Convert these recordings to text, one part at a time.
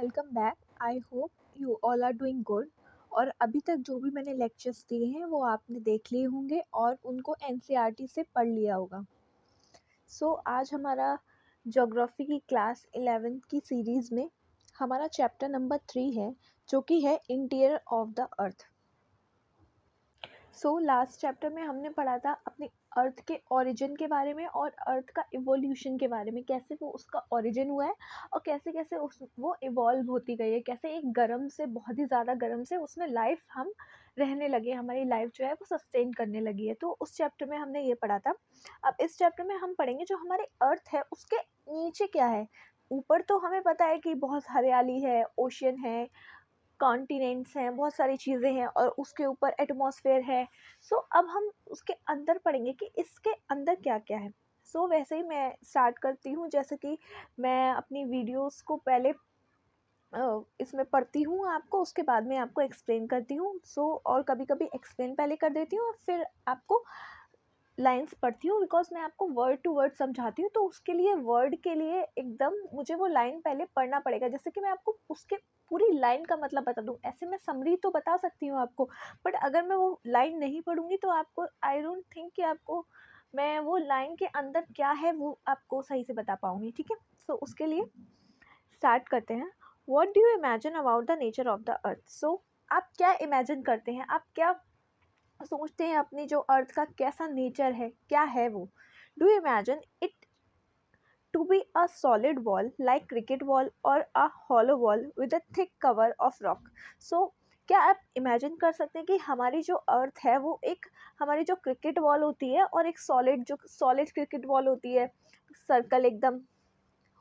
Welcome back. I hope you all are doing good. और अभी तक जो भी मैंने लेक्चर्स दिए हैं वो आपने देख लिए होंगे और उनको एनसीईआरटी से पढ़ लिया होगा। आज हमारा ज्योग्राफी की क्लास 11th की सीरीज़ में हमारा चैप्टर नंबर 3 है, जो कि है interior of the earth. Last chapter में हमने पढ़ा था अपने अर्थ के ओरिजिन के बारे में और अर्थ का इवोल्यूशन के बारे में, कैसे वो उसका ओरिजिन हुआ है और कैसे कैसे वो इवॉल्व होती गई है, कैसे एक गर्म से बहुत ही ज़्यादा गर्म से उसमें लाइफ हम रहने लगे, हमारी लाइफ जो है वो सस्टेन करने लगी है। तो उस चैप्टर में हमने ये पढ़ा था। अब इस चैप्टर में हम पढ़ेंगे जो हमारे अर्थ है उसके नीचे क्या है। ऊपर तो हमें पता है कि बहुत हरियाली है, ओशियन है, कॉन्टिनेंट्स हैं, बहुत सारी चीज़ें हैं और उसके ऊपर एटमॉस्फेयर है। अब हम उसके अंदर पढ़ेंगे कि इसके अंदर क्या क्या है। वैसे ही मैं स्टार्ट करती हूँ, जैसे कि मैं अपनी वीडियोस को पहले इसमें पढ़ती हूँ आपको, उसके बाद में आपको एक्सप्लेन करती हूँ। और कभी कभी एक्सप्लेन पहले कर देती हूँ और फिर आपको लाइंस पढ़ती हूँ, बिकॉज मैं आपको वर्ड टू वर्ड समझाती हूँ, तो उसके लिए वर्ड के लिए एकदम मुझे वो लाइन पहले पढ़ना पड़ेगा, जैसे कि मैं आपको उसके पूरी लाइन का मतलब बता दूँ। ऐसे मैं समरी तो बता सकती हूँ आपको, बट अगर मैं वो लाइन नहीं पढ़ूंगी तो आपको आई डोंट थिंक कि आपको मैं वो लाइन के अंदर क्या है वो आपको सही से बता पाऊंगी। ठीक है, उसके लिए स्टार्ट करते हैं। What do you imagine about the nature of the अर्थ। आप क्या इमेजिन करते हैं, आप क्या सोचते हैं अपनी जो अर्थ का कैसा नेचर है, क्या है वो। Do you imagine it to be a solid wall like cricket wall और a hollow wall with a thick cover of rock. क्या आप इमेजिन कर सकते हैं कि हमारी जो अर्थ है वो एक हमारी जो क्रिकेट वॉल होती है और एक सॉलिड क्रिकेट वॉल होती है, सर्कल एकदम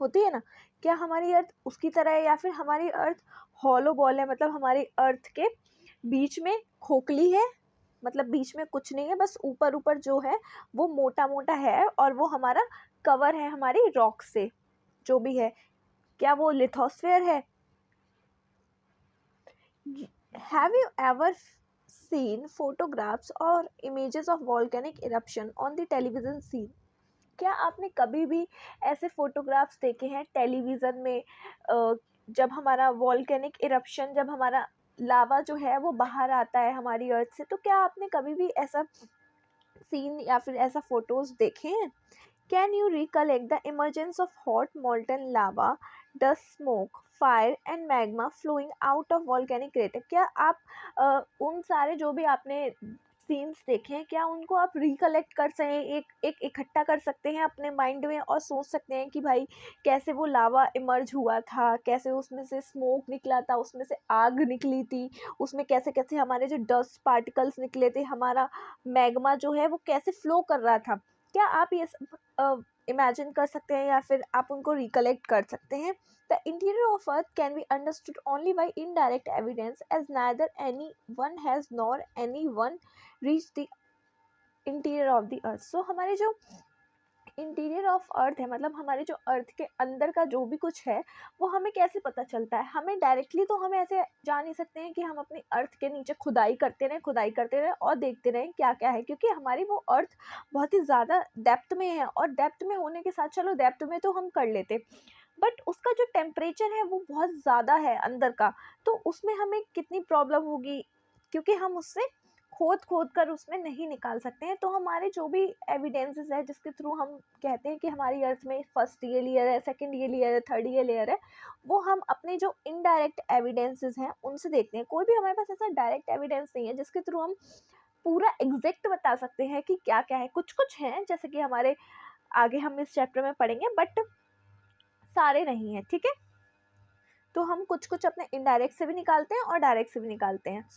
होती है ना, क्या हमारी अर्थ उसकी तरह है या फिर हमारी अर्थ हॉलो बॉल है, मतलब हमारी अर्थ के बीच में खोखली है, मतलब बीच में कुछ नहीं है, बस ऊपर ऊपर जो है वो मोटा मोटा है और वो हमारा कवर है हमारी रॉक से जो भी है। क्या वो लिथोस्फेयर है। Have you ever seen photographs or images of volcanic eruption on the television scene। क्या आपने कभी भी ऐसे फोटोग्राफ्स देखे हैं टेलीविज़न में, जब हमारा वॉल्केनिक इरप्शन, जब हमारा लावा जो है वो बाहर आता है हमारी अर्थ से, तो क्या आपने कभी भी ऐसा सीन या फिर ऐसा फोटोज देखे हैं। Can you recollect the emergence of hot molten lava, dust, smoke, fire and magma flowing out of volcanic crater. क्या आप उन सारे जो भी आपने सीन्स देखे हैं, क्या उनको आप रिकलेक्ट कर सकें, एक इकट्ठा कर सकते हैं अपने माइंड में और सोच सकते हैं कि भाई कैसे वो लावा इमर्ज हुआ था, कैसे उसमें से स्मोक निकला था, उसमें से आग निकली थी, उसमें कैसे कैसे हमारे जो डस्ट पार्टिकल्स निकले थे, हमारा मैग्मा जो है वो कैसे फ्लो कर रहा था। क्या आप ये सब इमेजिन कर सकते हैं या फिर आप उनको रिकलेक्ट कर सकते हैं। The interior of earth can be understood only by indirect evidence as neither anyone has nor anyone reach the interior of the earth. हमारे जो इंटीरियर ऑफ अर्थ है, मतलब हमारे जो अर्थ के अंदर का जो भी कुछ है वो हमें कैसे पता चलता है। हमें डायरेक्टली तो हम ऐसे जान नहीं सकते हैं कि हम अपनी अर्थ के नीचे खुदाई करते रहें और देखते रहें क्या क्या है, क्योंकि हमारी वो अर्थ बहुत ही ज़्यादा डेप्थ में है और डेप्थ में होने के साथ, चलो डेप्थ में तो हम कर लेते, बट उसका जो टेम्परेचर है वो बहुत ज़्यादा है अंदर का, तो उसमें हमें कितनी प्रॉब्लम होगी, क्योंकि हम उससे खोद खोद कर उसमें नहीं निकाल सकते हैं। तो हमारे जो भी एविडेंसेस है जिसके थ्रू हम कहते हैं कि हमारी अर्थ में फर्स्ट ये लेयर है, सेकंड ये लेयर है, थर्ड ये लेयर है, वो हम अपने जो इनडायरेक्ट एविडेंसेस हैं उनसे देखते हैं। कोई भी हमारे पास ऐसा डायरेक्ट एविडेंस नहीं है जिसके थ्रू हम पूरा एग्जैक्ट बता सकते हैं कि क्या क्या है। कुछ कुछ हैं जैसे कि हमारे आगे हम इस चैप्टर में पढ़ेंगे, बट सारे नहीं है। ठीक है, तो हम कुछ कुछ अपने इनडायरेक्ट से भी निकालते हैं और डायरेक्ट से भी निकालते हैं।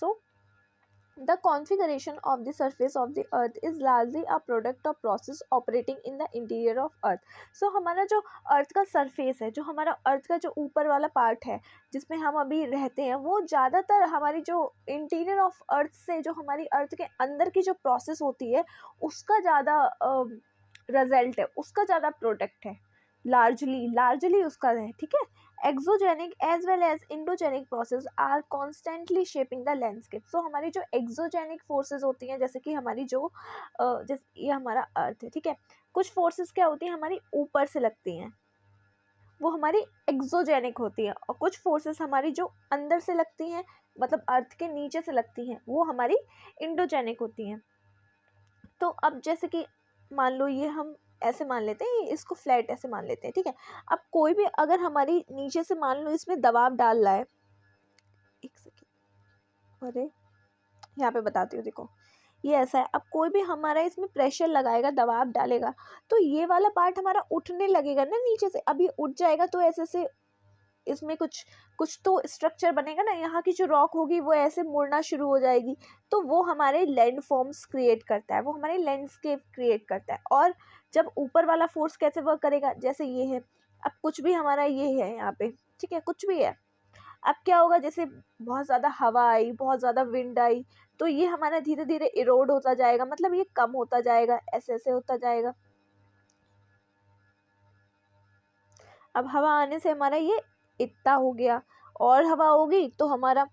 The configuration of the surface of the earth is largely a product of process operating in the interior of earth। हमारा जो अर्थ का सरफेस है, जो हमारा अर्थ का जो ऊपर वाला पार्ट है जिसमें हम अभी रहते हैं, वो ज़्यादातर हमारी जो इंटीरियर ऑफ अर्थ से, जो हमारी अर्थ के अंदर की जो प्रोसेस होती है उसका ज़्यादा रिजल्ट है, उसका ज़्यादा प्रोडक्ट है, लार्जली उसका है। ठीक है, exogenic as well as endogenic process are constantly shaping the landscape. हमारी जो एक्सोजेनिक फोर्सेस होती हैं, जैसे कि हमारी जो जैसे ये हमारा अर्थ है, ठीक है, कुछ फोर्सेस क्या होती हैं हमारी ऊपर से लगती हैं वो हमारी एक्सोजेनिक होती है, और कुछ फोर्सेस हमारी जो अंदर से लगती हैं, मतलब अर्थ के नीचे से लगती हैं, वो हमारी इंडोजेनिक होती हैं। तो अब जैसे कि मान लो ये हम ऐसे मान लेते हैं, इसको फ्लैट ऐसे मान लेते हैं, ठीक है। अब कोई भी अगर हमारी नीचे से मान लो इसमें दबाव डाल रहा है, एक सेकेंड, अरे यहाँ पे बताती हूँ, देखो ये ऐसा है। अब कोई भी हमारा इसमें प्रेशर लगाएगा, दबाव डालेगा, तो ये वाला पार्ट हमारा उठने लगेगा ना नीचे से। अब ये उठ जाएगा तो ऐसे से इसमें कुछ कुछ तो स्ट्रक्चर बनेगा ना, यहाँ की जो रॉक होगी वो ऐसे मुड़ना शुरू हो जाएगी, तो वो हमारे लैंड फॉर्म्स क्रिएट करता है, वो हमारे लैंडस्केप क्रिएट करता है। और जब ऊपर वाला फोर्स कैसे वर्क करेगा, जैसे ये है, अब कुछ भी हमारा ये है यहाँ पे, ठीक है, कुछ भी है, अब क्या होगा, जैसे बहुत ज़्यादा हवा आई, बहुत ज़्यादा विंड आई, तो ये हमारा धीरे धीरे इरोड होता जाएगा, मतलब ये कम होता जाएगा, ऐसे ऐसे होता जाएगा। अब हवा आने से हमारा ये इतना हो गया, और हवा होगी तो हमारा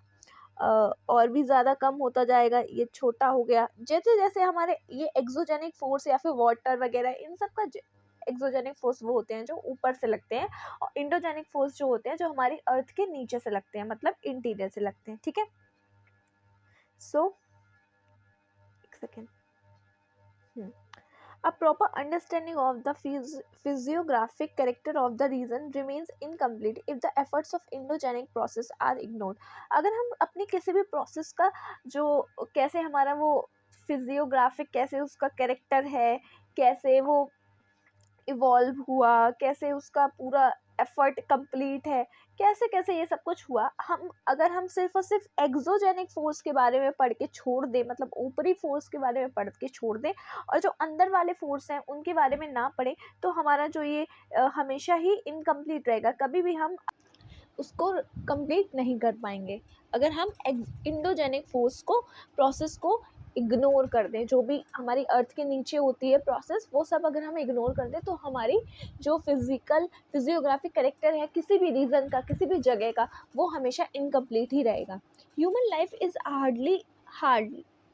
और भी ज़्यादा कम होता जाएगा, ये छोटा हो गया। जैसे जैसे हमारे ये एक्सोजेनिक फोर्स या फिर वाटर वगैरह, इन सब का एक्सोजेनिक फोर्स वो होते हैं जो ऊपर से लगते हैं, और इंडोजेनिक फोर्स जो होते हैं जो हमारी अर्थ के नीचे से लगते हैं, मतलब इंटीरियर से लगते हैं, ठीक है। सो एक second, A proper understanding of the physiographic character of the region remains incomplete if the efforts of endogenic process are ignored. अगर हम अपनी किसी भी प्रोसेस का जो कैसे हमारा वो फिजियोग्राफिक, कैसे उसका कैरेक्टर है, कैसे वो इवॉल्व हुआ, कैसे उसका पूरा एफर्ट कंप्लीट है, कैसे कैसे ये सब कुछ हुआ, अगर हम सिर्फ और सिर्फ एक्सोजेनिक फोर्स के बारे में पढ़ के छोड़ दें, मतलब ऊपरी फोर्स के बारे में पढ़ के छोड़ दें, और जो अंदर वाले फोर्स हैं उनके बारे में ना पढ़ें, तो हमारा जो ये हमेशा ही इनकम्प्लीट रहेगा, कभी भी हम उसको कंप्लीट नहीं कर पाएंगे। अगर हम इंडोजेनिक फोर्स को, प्रोसेस को इग्नोर कर दें, जो भी हमारी अर्थ के नीचे होती है प्रोसेस, वो सब अगर हम इग्नोर कर दें, तो हमारी जो फिजियोग्राफिक करेक्टर है किसी भी रीजन का, किसी भी जगह का, वो हमेशा इनकम्प्लीट ही रहेगा। Human life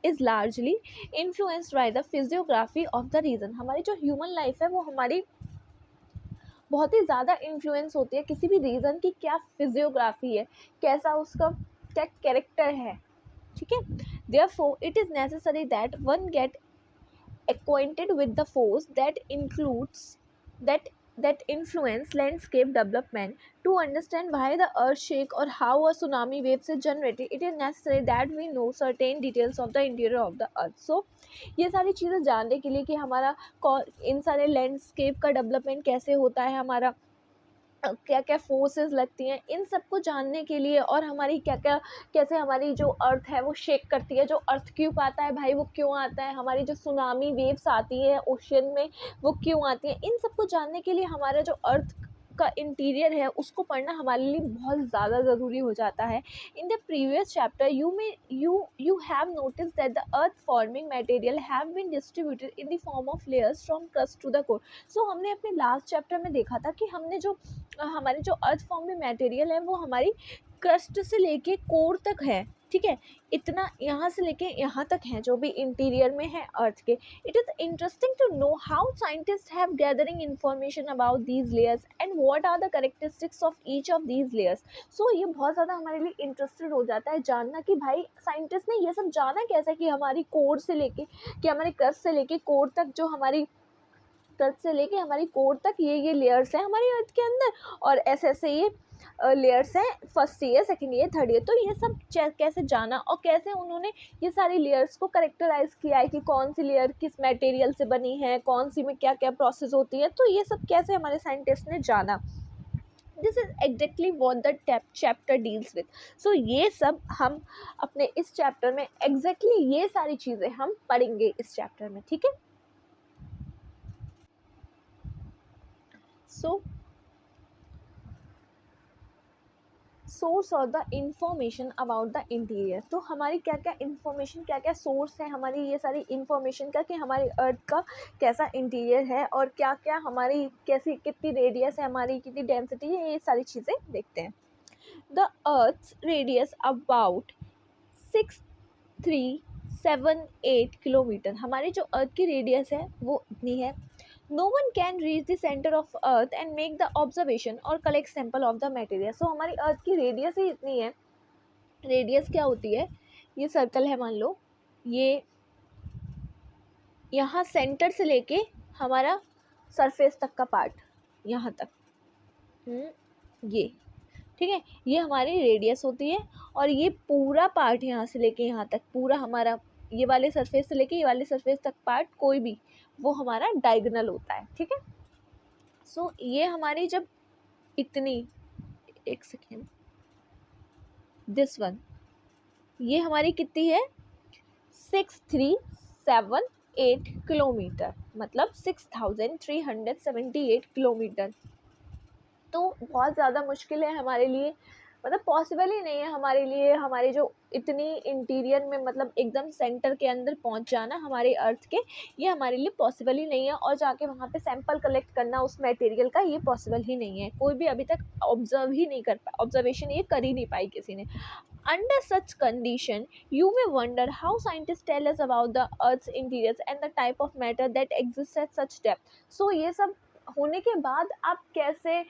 is largely influenced by the physiography of the region. हमारी जो ह्यूमन लाइफ है वो हमारी बहुत ही ज़्यादा इन्फ्लुएंस होती है किसी भी रीज़न की, क्या फिजियोग्राफी है, कैसा उसका क्या कैरेक्टर है, ठीक है। Therefore it is necessary that one get acquainted with the force that influence landscape development. To understand why the earth shake or how a tsunami waves is generated, it is necessary that we know certain details of the interior of the earth. So ये सारी चीज़ें जानने के लिए कि हमारा इन सारे landscape का डेवलपमेंट कैसे होता है, हमारा क्या क्या फोर्सेस लगती हैं, इन सब को जानने के लिए, और हमारी क्या क्या, कैसे हमारी जो अर्थ है वो शेक करती है, जो अर्थ क्यूब आता है भाई वो क्यों आता है, हमारी जो सुनामी वेव्स आती है ओशन में वो क्यों आती है, इन सब को जानने के लिए हमारा जो अर्थ का इंटीरियर है उसको पढ़ना हमारे लिए बहुत ज़्यादा ज़रूरी हो जाता है। In the previous chapter you have noticed that the earth forming material have been distributed in the form of layers from crust to the core. So हमने अपने लास्ट चैप्टर में देखा था कि हमने जो हमारी जो अर्थ फॉर्म में मटेरियल है वो हमारी क्रस्ट से लेके कोर तक है, ठीक है, इतना यहाँ से लेके यहाँ तक है जो भी इंटीरियर में है अर्थ के। It is interesting to know how scientist have gathering information about these layers and what are the characteristics of each of these layers. So ये बहुत ज़्यादा हमारे लिए इंटरेस्टेड हो जाता है जानना कि भाई साइंटिस्ट ने ये सब जाना कैसे, कि हमारी कोर से लेके, कि हमारे क्रस्ट से लेके कोर तक, जो हमारी क्रस्ट से लेके हमारी कोर तक ये लेयर्स हैं हमारी अर्थ के अंदर, और ऐसे ऐसे ये लेयर्स हैं, first year, second year, third year. तो ये सब कैसे जाना, और कैसे उन्होंने ये सारी लेयर्स को करेक्टराइज किया है कि कौन सी लेयर किस मटेरियल से बनी है, कौन सी में क्या क्या प्रोसेस होती है, तो ये सब कैसे हमारे साइंटिस्ट ने जाना। This is exactly what the chapter deals with. So ये सब हम अपने इस चैप्टर में एग्जैक्टली ये सारी चीज़ें हम पढ़ेंगे इस चैप्टर में, ठीक है। सो सोर्स और the information about the interior, तो हमारी क्या क्या इंफॉर्मेशन, क्या क्या सोर्स है हमारी ये सारी इंफॉर्मेशन का, कि हमारी अर्थ का कैसा इंटीरियर है, और क्या क्या हमारी कैसी, कितनी रेडियस है हमारी, कितनी डेंसिटी है, ये सारी चीज़ें देखते हैं। The earth radius about 6378 kilometre, हमारी जो अर्थ की रेडियस है वो इतनी है। No one can reach the centre of earth and make the observation और collect sample of the material. So हमारी अर्थ की रेडियस ही इतनी है। रेडियस क्या होती है, ये सर्कल है मान लो, ये यहाँ सेंटर से लेके हमारा सरफेस तक का पार्ट यहाँ तक, ये ठीक है, ये हमारी रेडियस होती है। और ये पूरा पार्ट यहाँ से लेके यहाँ तक पूरा हमारा, ये वाले सरफेस से लेके ये वाले सरफेस तक पार्ट कोई भी, वो हमारा डायगोनल होता है। ठीक है, सो ये हमारी जब इतनी, एक सेकेंड, दिस वन, ये हमारी कितनी है, 6378 किलोमीटर, मतलब 6378 किलोमीटर। तो बहुत ज़्यादा मुश्किल है हमारे लिए, मतलब पॉसिबल ही नहीं है हमारे लिए, हमारे जो इतनी इंटीरियर में, मतलब एकदम सेंटर के अंदर पहुंच जाना हमारे अर्थ के, ये हमारे लिए पॉसिबल ही नहीं है। और जाके वहाँ पे सैंपल कलेक्ट करना उस मटेरियल का, ये पॉसिबल ही नहीं है। कोई भी अभी तक ऑब्जर्व ही नहीं कर पाया, ऑब्जर्वेशन ये कर ही नहीं पाई किसी ने। Under such condition, you may wonder how scientists tell us about the Earth's interiors and the type of matter that exists at such depth. So ये सब होने के बाद आप कैसे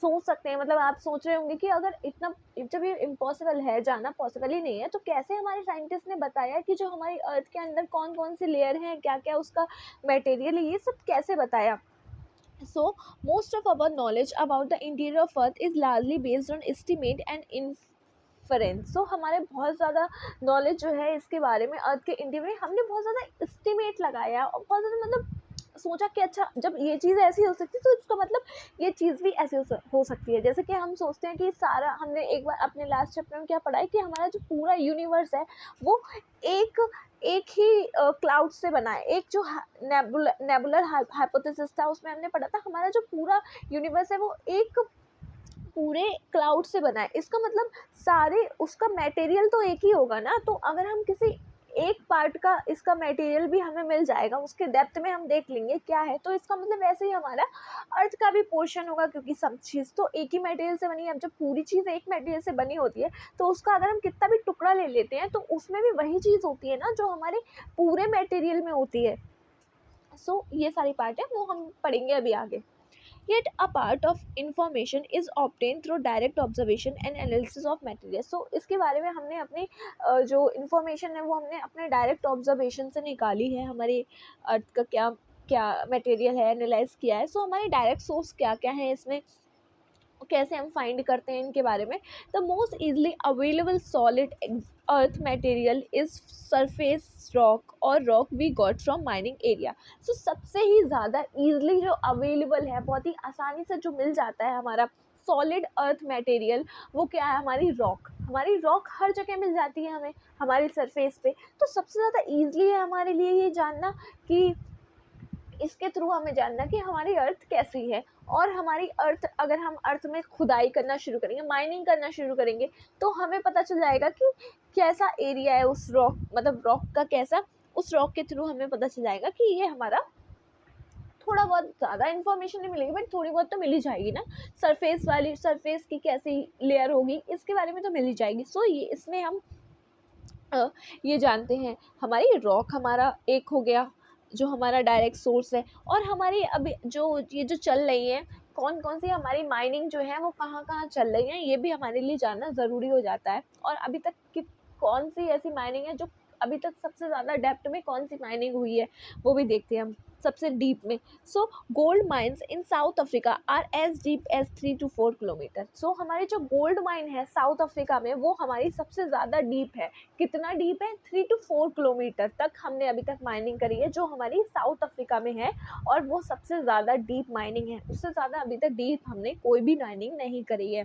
सोच सकते हैं, मतलब आप सोच रहे होंगे कि अगर इतना, जब ये इम्पॉसिबल है, जाना पॉसिबल ही नहीं है, तो कैसे हमारे साइंटिस्ट ने बताया कि जो हमारी अर्थ के अंदर कौन कौन से लेयर हैं, क्या क्या उसका मटेरियल है, ये सब कैसे बताया। So most of our knowledge about the interior of Earth is largely based on estimate and inference. So हमारे बहुत ज़्यादा नॉलेज जो है इसके बारे में, अर्थ के इंटीरियर में हमने बहुत ज़्यादा एस्टिमेट लगाया और बहुत ज़्यादा मतलब सोचा कि अच्छा जब ये चीज़ ऐसी हो सकती है तो इसका मतलब ये चीज़ भी ऐसी हो सकती है। जैसे कि हम सोचते हैं कि सारा, हमने एक बार अपने लास्ट चैप्टर में क्या पढ़ा है कि हमारा जो पूरा यूनिवर्स है वो एक एक ही क्लाउड से बना है। एक जो नेबुलर हाइपोथेसिस था उसमें हमने पढ़ा था हमारा जो पूरा यूनिवर्स है वो एक पूरे क्लाउड से बना है। इसका मतलब सारे उसका मटेरियल तो एक ही होगा ना। तो अगर हम किसी एक पार्ट का इसका मटेरियल भी हमें मिल जाएगा, उसके डेप्थ में हम देख लेंगे क्या है, तो इसका मतलब वैसे ही हमारा अर्थ का भी पोर्शन होगा, क्योंकि सब चीज़ तो एक ही मटेरियल से बनी है। अब जब पूरी चीज़ एक मटेरियल से बनी होती है तो उसका अगर हम कितना भी टुकड़ा ले लेते हैं तो उसमें भी वही चीज़ होती है ना जो हमारे पूरे मटेरियल में होती है। सो ये सारी पार्ट है वो हम पढ़ेंगे अभी आगे। Yet a part of information is obtained through direct observation and analysis of material. So इसके बारे में हमने अपनी जो information है वो हमने अपने direct observation से निकाली है। हमारी अर्थ का क्या क्या मटेरियल है, एनालाइज किया है। सो हमारे डायरेक्ट सोर्स क्या क्या है इसमें, कैसे हम फाइंड करते हैं इनके बारे में। The most easily available solid earth material is surface rock और rock we got from mining area. So सबसे ही ज़्यादा ईजिली जो अवेलेबल है, बहुत ही आसानी से जो मिल जाता है हमारा सॉलिड अर्थ मटेरियल, वो क्या है, हमारी रॉक। हमारी रॉक हर जगह मिल जाती है हमें हमारी सरफेस पे। तो सबसे ज़्यादा ईजिली है हमारे लिए ये जानना कि इसके थ्रू हमें जानना कि हमारी अर्थ कैसी है। और हमारी अर्थ, अगर हम अर्थ में खुदाई करना शुरू करेंगे, माइनिंग करना शुरू करेंगे, तो हमें पता चल जाएगा कि कैसा एरिया है उस रॉक, मतलब रॉक का कैसा, उस रॉक के थ्रू हमें पता चल जाएगा कि ये हमारा, थोड़ा बहुत ज़्यादा इन्फॉर्मेशन नहीं मिलेगी बट थोड़ी बहुत तो मिल ही जाएगी ना। सरफेस की कैसी लेयर होगी इसके बारे में तो मिल ही जाएगी। सो ये इसमें हम ये जानते हैं हमारी रॉक, हमारा एक हो गया जो हमारा डायरेक्ट सोर्स है। और हमारी अभी जो ये जो चल रही है, कौन कौन सी हमारी माइनिंग जो है वो कहाँ कहाँ चल रही है, ये भी हमारे लिए जानना ज़रूरी हो जाता है। और अभी तक कि कौन सी ऐसी माइनिंग है जो अभी तक सबसे ज़्यादा डेप्थ में कौन सी माइनिंग हुई है, वो भी देखते हैं हम सबसे डीप में। So gold mines in South Africa are as deep as 3 to 4 kilometre. So हमारी जो गोल्ड माइन है साउथ अफ्रीका में वो हमारी सबसे ज़्यादा डीप है। कितना डीप है, 3 to 4 किलोमीटर तक हमने अभी तक माइनिंग करी है जो हमारी साउथ अफ्रीका में है। और वो सबसे ज़्यादा डीप माइनिंग है, उससे ज़्यादा अभी तक डीप हमने कोई भी माइनिंग नहीं करी है।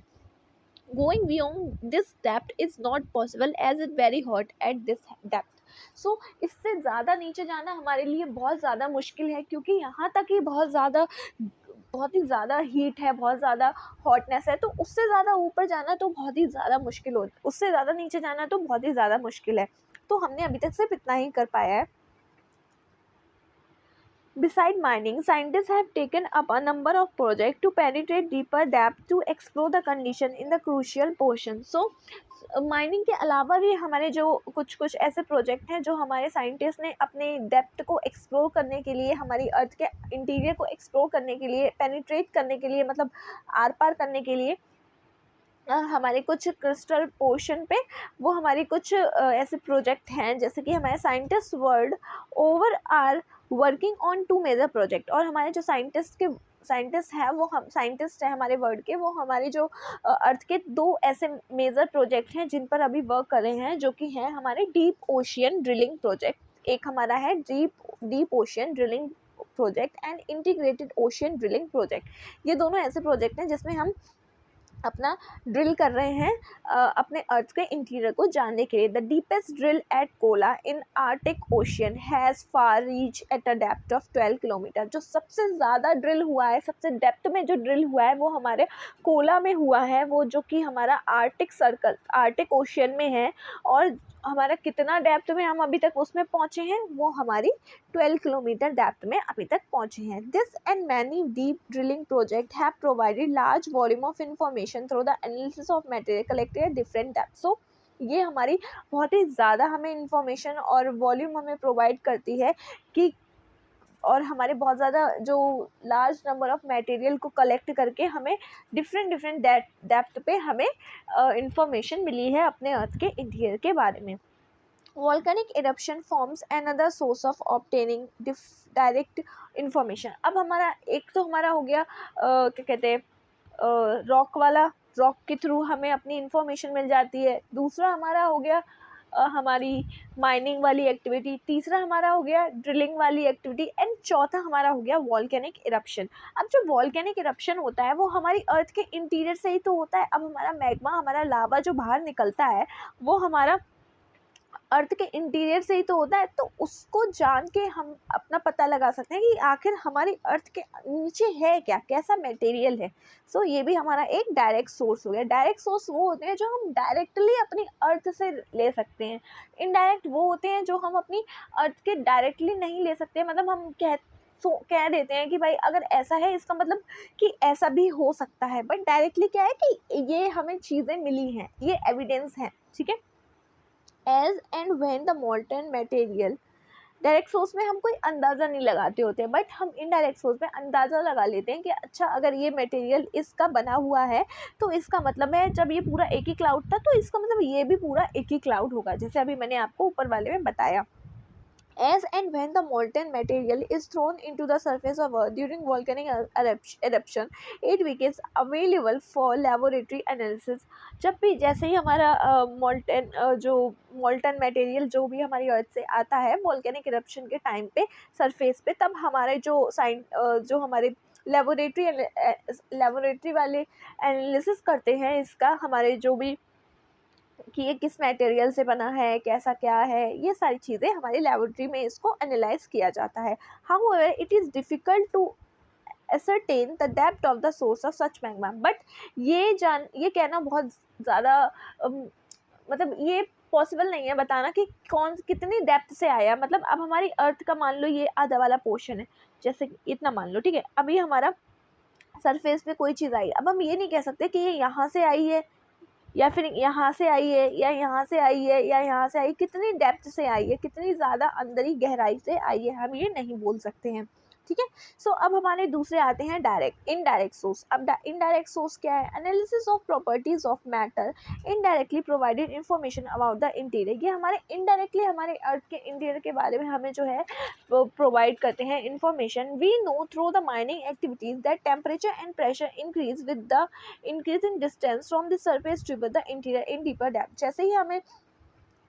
Going beyond this depth is not possible as it very hot at this depth. So इससे ज़्यादा नीचे जाना हमारे लिए बहुत ज़्यादा मुश्किल है, क्योंकि यहाँ तक ही बहुत ही ज़्यादा हीट है, बहुत ज़्यादा हॉटनेस है। तो उससे ज़्यादा ऊपर जाना तो बहुत ही ज़्यादा मुश्किल हो, उससे ज़्यादा नीचे जाना तो बहुत ही ज़्यादा मुश्किल है। तो हमने अभी तक सिर्फ इतना ही कर पाया है। Beside mining, scientists have taken up a number of projects to penetrate deeper depth to explore the condition in the crucial portion. So, mining के अलावा भी हमारे जो कुछ कुछ ऐसे प्रोजेक्ट हैं जो हमारे साइंटिस्ट ने अपने डेप्थ को एक्सप्लोर करने के लिए, हमारी अर्थ के इंटीरियर को एक्सप्लोर करने के लिए, पेनिट्रेट करने के लिए, मतलब आर पार करने के लिए हमारे कुछ क्रिस्टल पोर्शन पे वो हमारी कुछ ऐसे प्रोजेक्ट हैं, जैसे कि हमारे scientist world over are working on 2 major project. और हमारे जो साइंटिस्ट हैं, वो हम साइंटिस्ट हैं हमारे वर्ल्ड के, वो हमारे जो अर्थ के 2 ऐसे मेजर प्रोजेक्ट हैं जिन पर अभी वर्क कर रहे हैं, जो कि हैं हमारे डीप ओशियन ड्रिलिंग प्रोजेक्ट। एक हमारा है deep ocean drilling project and integrated ocean drilling project. ये दोनों ऐसे प्रोजेक्ट हैं जिसमें हम अपना ड्रिल कर रहे हैं अपने अर्थ के इंटीरियर को जानने के लिए। The deepest drill at Kola in Arctic Ocean has far reach at a depth of 12 kilometre. जो सबसे ज़्यादा ड्रिल हुआ है, सबसे डेप्थ में जो ड्रिल हुआ है, वो हमारे कोला में हुआ है, वो जो कि हमारा आर्टिक ओशियन में है। और हमारा कितना डेप्थ में हम अभी तक उसमें पहुँचे हैं, वो हमारी 12 किलोमीटर डेप्थ में अभी तक पहुँचे हैं। This and many deep drilling project have provided large volume of information through the analysis of material collected at different depth. So ये हमारी बहुत ही ज़्यादा हमें इंफॉर्मेशन और वॉल्यूम हमें प्रोवाइड करती है कि, और हमारे बहुत ज़्यादा जो लार्ज नंबर ऑफ मटेरियल को कलेक्ट करके हमें डिफरेंट डेप्थ पे हमें इंफॉर्मेशन मिली है अपने अर्थ के इंटीरियर के बारे में। Volcanic eruption forms another source of obtaining direct information. अब हमारा एक तो हमारा हो गया क्या कहते हैं रॉक के थ्रू हमें अपनी इंफॉर्मेशन मिल जाती है। दूसरा हमारा हो गया हमारी माइनिंग वाली एक्टिविटी। तीसरा हमारा हो गया ड्रिलिंग वाली एक्टिविटी एंड चौथा हमारा हो गया वॉल्केनिक इरप्शन। अब जो वॉल्केनिक इरप्शन होता है वो हमारी अर्थ के इंटीरियर से ही तो होता है। अब हमारा मैग्मा, हमारा लावा जो बाहर निकलता है, वो हमारा अर्थ के इंटीरियर से ही तो होता है। तो उसको जान के हम अपना पता लगा सकते हैं कि आखिर हमारी अर्थ के नीचे है क्या, कैसा मटेरियल है। सो ये भी हमारा एक डायरेक्ट सोर्स हो गया। डायरेक्ट सोर्स वो होते हैं जो हम डायरेक्टली अपनी अर्थ से ले सकते हैं। इनडायरेक्ट वो होते हैं जो हम अपनी अर्थ के डायरेक्टली नहीं ले सकते। मतलब हम कह देते हैं कि भाई अगर ऐसा है, इसका मतलब कि ऐसा भी हो सकता है, बट डायरेक्टली क्या है कि ये हमें चीज़ें मिली हैं, ये एविडेंस है, ठीक है। As and when the molten material, direct source में हम कोई अंदाज़ा नहीं लगाते होते, बट हम इनडायरेक्ट सोर्स में अंदाज़ा लगा लेते हैं कि अच्छा अगर ये मटेरियल इसका बना हुआ है तो इसका मतलब है, जब ये पूरा एक ही क्लाउड था तो इसका मतलब ये भी पूरा एक ही क्लाउड होगा, जैसे अभी मैंने आपको ऊपर वाले में बताया। As and when the molten material is thrown into the surface of Earth during volcanic eruption, it becomes available for laboratory analysis. जब भी जैसे ही हमारा molten material जो भी हमारी अर्थ से आता है volcanic eruption के टाइम पे सरफेस पे, तब हमारे जो हमारे लेबोरेटरी वाले एनालिसिस करते हैं इसका, हमारे जो भी कि ये किस मटेरियल से बना है, कैसा क्या है, ये सारी चीज़ें हमारी लेबोरेटरी में इसको एनालाइज किया जाता है। However it is difficult to ascertain the depth of the source of such magma, but ये कहना बहुत ज़्यादा मतलब ये पॉसिबल नहीं है बताना कि कितनी डेप्थ से आया। मतलब अब हमारी अर्थ का मान लो ये आधा वाला पोर्शन है, जैसे इतना मान लो, ठीक है। अभी हमारा सरफेस पे कोई चीज़ आई, अब हम ये नहीं कह सकते कि ये यहाँ से आई है या फिर यहाँ से आई है या यहाँ से आई है या यहाँ से आई, कितनी डेप्थ से आई है, कितनी ज़्यादा अंदर ही गहराई से आई है, हम ये नहीं बोल सकते हैं, ठीक है। सो अब हमारे दूसरे आते हैं इनडायरेक्ट सोर्स। अब इनडायरेक्ट सोर्स क्या है? Analysis of properties of matter indirectly provided information about the interior. ये हमारे इनडायरेक्टली हमारे अर्थ के इंटीरियर के बारे में हमें जो है प्रोवाइड करते हैं information. We know through the mining activities that temperature and pressure increase with the increase in distance from the surface to the interior in deeper depth. जैसे ही हमें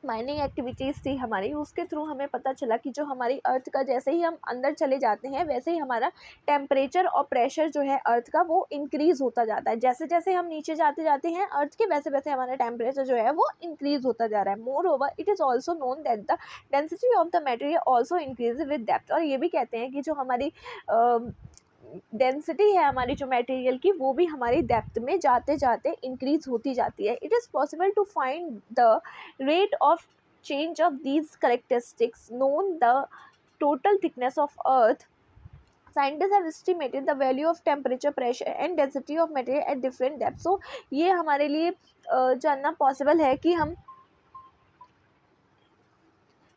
माइनिंग एक्टिविटीज़ थी हमारी, उसके थ्रू हमें पता चला कि जो हमारी अर्थ का जैसे ही हम अंदर चले जाते हैं वैसे ही हमारा टेम्परेचर और प्रेशर जो है अर्थ का वो इंक्रीज़ होता जाता है। जैसे जैसे हम नीचे जाते हैं अर्थ के, वैसे वैसे हमारा टेम्परेचर जो है वो इंक्रीज़ होता जा रहा है। More over it is also known that the density of the material also increase with depth. और ये भी कहते हैं कि जो हमारी डेंसिटी है हमारी जो मटेरियल की, वो भी हमारी डेप्थ में जाते जाते इंक्रीज होती जाती है। It is possible to find the rate of change of these characteristics known the total thickness of earth scientist have estimated the value of temperature, pressure and density of material at different depth. So ये हमारे लिए जानना possible है कि हम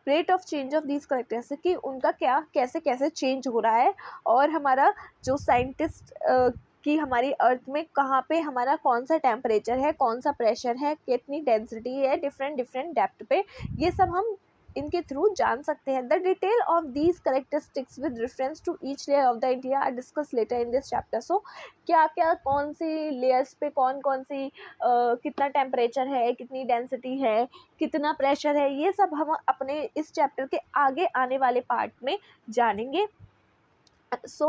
rate of change of these characteristic कि उनका क्या कैसे कैसे चेंज हो रहा है, और हमारा जो साइंटिस्ट कि हमारी अर्थ में कहाँ पे हमारा कौन सा टेम्परेचर है, कौन सा प्रेशर है, कितनी डेंसिटी है डिफरेंट डिफरेंट डेप्थ पे, ये सब हम इनके थ्रू जान सकते हैं। The detail of these characteristics with reference to each layer of the interior are discuss later in this chapter. So क्या क्या कौन सी लेयर्स पे कौन कौन सी कितना टेम्परेचर है, कितनी डेंसिटी है, कितना प्रेशर है, ये सब हम अपने इस चैप्टर के आगे आने वाले पार्ट में जानेंगे। So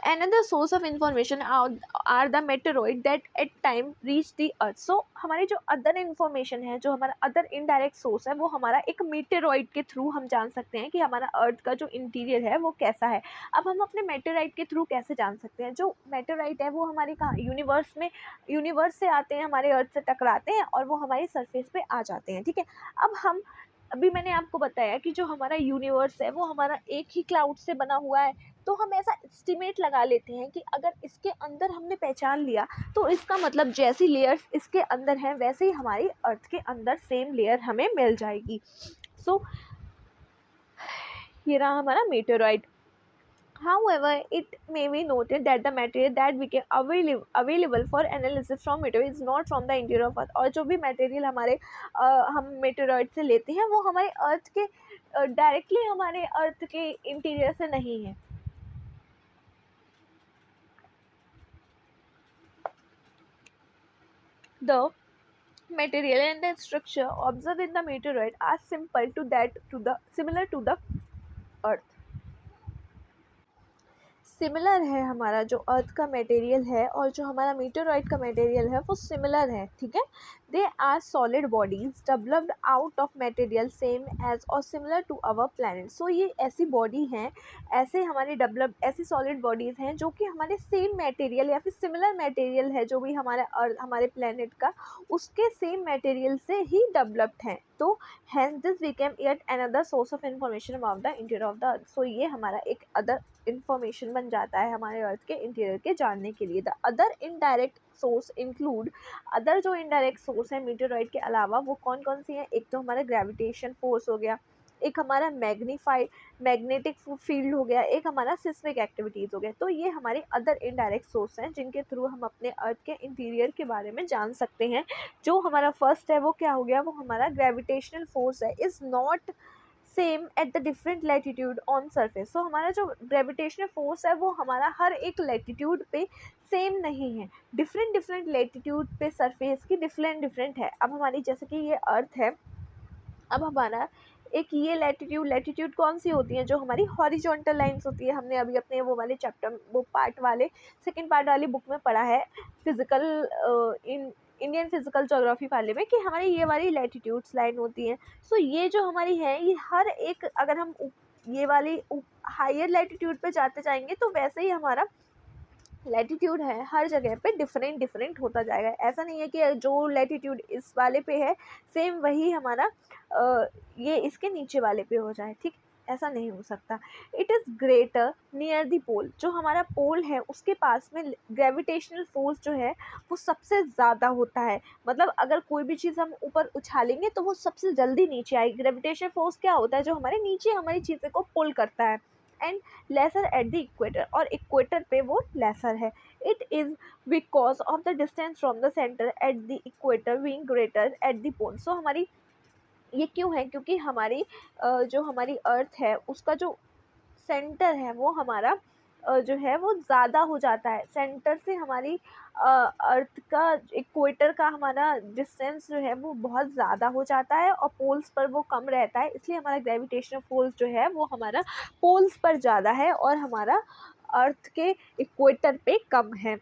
another source of information are the meteoroid that at time reach the earth। so हमारे जो अदर इन्फॉर्मेशन है, जो हमारा अदर इनडायरेक्ट सोर्स है, वो हमारा एक मेटेरॉइड के थ्रू हम जान सकते हैं कि हमारा अर्थ का जो इंटीरियर है वो कैसा है। अब हम अपने मेटेरॉइड के थ्रू कैसे जान सकते हैं? जो मेटेरॉइड है वो हमारे कहाँ यूनिवर्स से आते हैं, हमारे अर्थ से टकराते हैं और वो हमारी सरफेस पे आ जाते हैं, ठीक है। अब अभी मैंने आपको बताया कि जो हमारा यूनिवर्स है वो हमारा एक ही क्लाउड से बना हुआ है, तो हम ऐसा एस्टिमेट लगा लेते हैं कि अगर इसके अंदर हमने पहचान लिया तो इसका मतलब जैसी लेयर्स इसके अंदर हैं वैसे ही हमारी अर्थ के अंदर सेम लेयर हमें मिल जाएगी। सो ये रहा हमारा meteoroid. However, it may be noted that the material that became available for analysis from meteoroid is not from the interior of Earth। और जो भी मटेरियल हम मेटेरॉइड से लेते हैं वो हमारे अर्थ के डायरेक्टली हमारे अर्थ के इंटीरियर से नहीं है। The material and the structure observed in the meteoroid are similar to the Earth। Similar है हमारा जो अर्थ का मटेरियल है और जो हमारा मीटेरॉइड का मटेरियल है वो सिमिलर है, ठीक है। They are solid bodies developed out of material same as और similar to our planet. So ये ऐसी बॉडी हैं, ऐसी सॉलिड बॉडीज़ हैं जो कि हमारे सेम मटेरियल या फिर सिमिलर मटेरियल है जो भी हमारे प्लैनेट का, उसके सेम मटेरियल से ही डेवलप्ड हैं। तो hence this became yet another source of information about the interior of the earth। so ये हमारा एक अदर इंफॉर्मेशन बन जाता है हमारे अर्थ के इंटीरियर के जानने के लिए। The other indirect source include, other जो इनडायरेक्ट सोर्स है मीटेरॉइड के अलावा वो कौन कौन सी हैं? एक तो हमारा ग्रेविटेशन फोर्स हो गया, एक हमारा मैग्नेटिक फील्ड हो गया, एक हमारा सिस्मिक एक्टिविटीज़ हो गया। तो ये हमारे अदर इनडायरेक्ट सोर्स हैं जिनके थ्रू हम अपने अर्थ के इंटीरियर के बारे में जान सकते हैं। जो हमारा फर्स्ट है वो क्या हो गया? वो हमारा ग्रेविटेशनल फोर्स है, is not same at the different latitude on surface. So हमारा जो ग्रेविटेशनल फोर्स है वो हमारा हर एक लैटिट्यूड पे सेम नहीं है, डिफरेंट डिफरेंट लैटिट्यूड पे सरफेस की डिफरेंट है। अब हमारी जैसे कि ये अर्थ है, अब हमारा एक ये लैटिट्यूड कौन सी होती है? जो हमारी हॉरिजॉन्टल लाइंस होती है। हमने अभी अपने वो वाले चैप्टर सेकेंड पार्ट वाली बुक में पढ़ा है इंडियन फिजिकल ज्योग्राफी वाले में कि हमारी ये वाली लैटिट्यूड्स लाइन होती हैं। सो ये जो हमारी है ये हर एक, अगर हम ये वाली हायर लैटिट्यूड पे जाते जाएंगे तो वैसे ही हमारा लैटिट्यूड है हर जगह पे डिफरेंट होता जाएगा। ऐसा नहीं है कि जो लैटिट्यूड इस वाले पे है सेम वही हमारा ये इसके नीचे वाले पे हो जाए, ठीक, ऐसा नहीं हो सकता। It is greater near the pole, जो हमारा पोल है उसके पास में ग्रेविटेशनल फोर्स जो है वो सबसे ज़्यादा होता है। मतलब अगर कोई भी चीज़ हम ऊपर उछालेंगे तो वो सबसे जल्दी नीचे आएगी। ग्रेविटेशनल फोर्स क्या होता है? जो हमारे नीचे हमारी चीज़ें को पुल करता है। And lesser at the equator, और इक्वेटर पे वो लेसर है। It is because of the distance from the centre at the equator being greater at the pole. So हमारी ये क्यों है? क्योंकि हमारी जो हमारी अर्थ है उसका जो सेंटर है वो हमारा जो है वो ज़्यादा हो जाता है। सेंटर से हमारी अर्थ का इक्वेटर का हमारा डिस्टेंस जो है वो बहुत ज़्यादा हो जाता है और पोल्स पर वो कम रहता है, इसलिए हमारा ग्रेविटेशनल फोर्स जो है वो हमारा पोल्स पर ज़्यादा है और हमारा अर्थ के इक्वेटर पे कम है।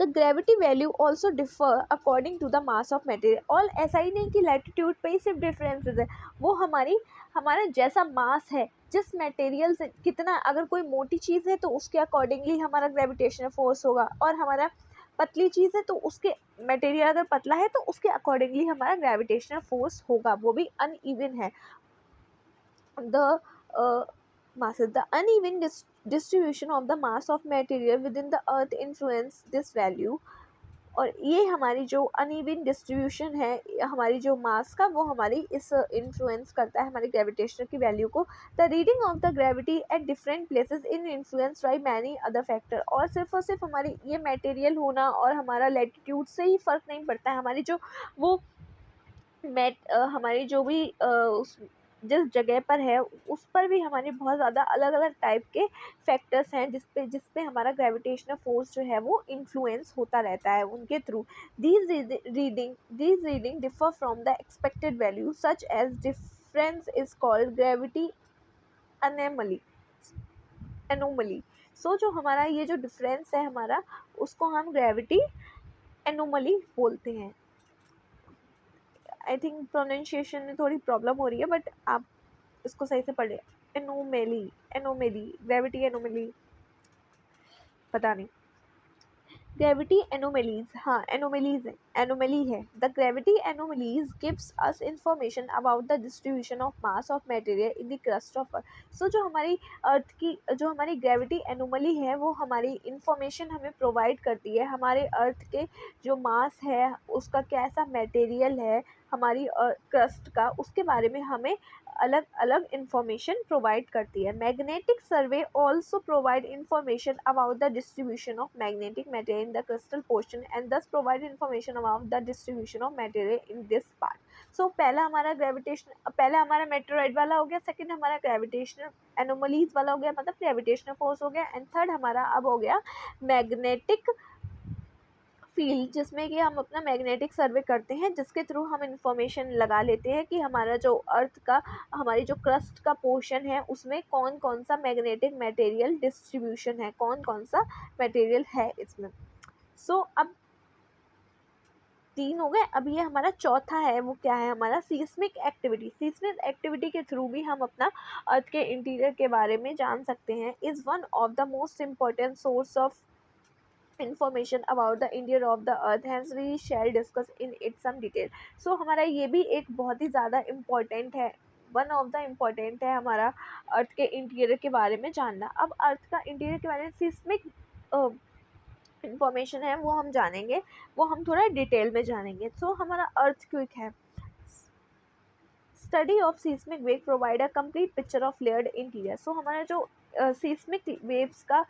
The gravity value also differ according to the mass of material. और ऐसा ही नहीं कि लैटिट्यूड पे ही सिर्फ डिफरेंसेस है, वो हमारा जैसा मास है, जिस मटेरियल से कितना, अगर कोई मोटी चीज़ है तो उसके अकॉर्डिंगली हमारा ग्रेविटेशनल फोर्स होगा, और हमारा पतली चीज़ है तो उसके मटेरियल अगर पतला है तो उसके अकॉर्डिंगली हमारा ग्रेविटेशनल फोर्स होगा, वो भी अनइवन है। The masses, the uneven distribution of the mass of material within the earth influence this value। और ये हमारी जो अनइवन डिस्ट्रीब्यूशन है हमारी जो मास का, वो हमारी इस इन्फ्लुएंस करता है हमारी ग्रेविटेशन की वैल्यू को। The reading of the gravity at different places in influence by many other factor. और सिर्फ हमारी ये मटेरियल होना और हमारा लैटिट्यूड से ही फ़र्क नहीं पड़ता है, हमारी जो वो हमारी जो भी उस जिस जगह पर है उस पर भी हमारे बहुत ज़्यादा अलग अलग टाइप के फैक्टर्स हैं जिस पे हमारा ग्रेविटेशनल फोर्स जो है वो इन्फ्लुएंस होता रहता है उनके through. These reading differ from the expected value such as difference is called gravity anomaly. So जो हमारा ये जो डिफरेंस है हमारा, उसको हम ग्रेविटी एनोमली बोलते हैं। आई थिंक प्रोनाउंसिएशन में थोड़ी प्रॉब्लम हो रही है, बट आप इसको सही से पढ़े। एनोमेली ग्रेविटी एनोमली, पता नहीं। ग्रेविटी एनोमलीज, हाँ एनोमली है। The gravity anomalies gives us information about the distribution of mass of material in the crust of earth. So जो हमारी अर्थ की जो हमारी ग्रेविटी एनोमली है वो हमारी इंफॉर्मेशन हमें प्रोवाइड करती है हमारे अर्थ के जो मास है उसका कैसा मटेरियल है हमारी क्रस्ट का, उसके बारे में हमें अलग अलग इंफॉर्मेशन प्रोवाइड करती है। Magnetic survey also provide information about the distribution of magnetic material in the crystal portion and thus provide information about the distribution of material in this part। So पहला हमारा मेटेरॉइड वाला हो गया, second हमारा gravitational anomalies वाला हो गया, मतलब ग्रेविटेशनल फोर्स हो गया, एंड थर्ड हमारा अब हो गया मैग्नेटिक फील्ड, जिसमें कि हम अपना मैग्नेटिक सर्वे करते हैं जिसके थ्रू हम इंफॉर्मेशन लगा लेते हैं कि हमारा जो अर्थ का हमारी जो क्रस्ट का पोर्शन है उसमें कौन कौन सा मैग्नेटिक मटेरियल डिस्ट्रीब्यूशन है, कौन कौन सा मटेरियल है इसमें। सो अब 3 हो गए। अब ये हमारा चौथा है, वो क्या है हमारा सीस्मिक एक्टिविटी। सीस्मिक एक्टिविटी के थ्रू भी हम अपना अर्थ के इंटीरियर के बारे में जान सकते हैं। Is one of the most important source of information about the interior of the earth, hence we shall discuss in it some detail। so हमारा ये भी एक बहुत ही ज़्यादा इम्पोर्टेंट है, वन ऑफ द इम्पोर्टेंट है हमारा अर्थ के इंटीरियर के बारे में जानना। अब अर्थ का इंटीरियर के बारे में सिस्मिक इंफॉर्मेशन है वो हम जानेंगे, वो हम थोड़ा डिटेल में जानेंगे। हमारा अर्थक्वेक है। Study of seismic wave provide a complete picture of layered interior. हमारा जो सीस्मिक वेव्स का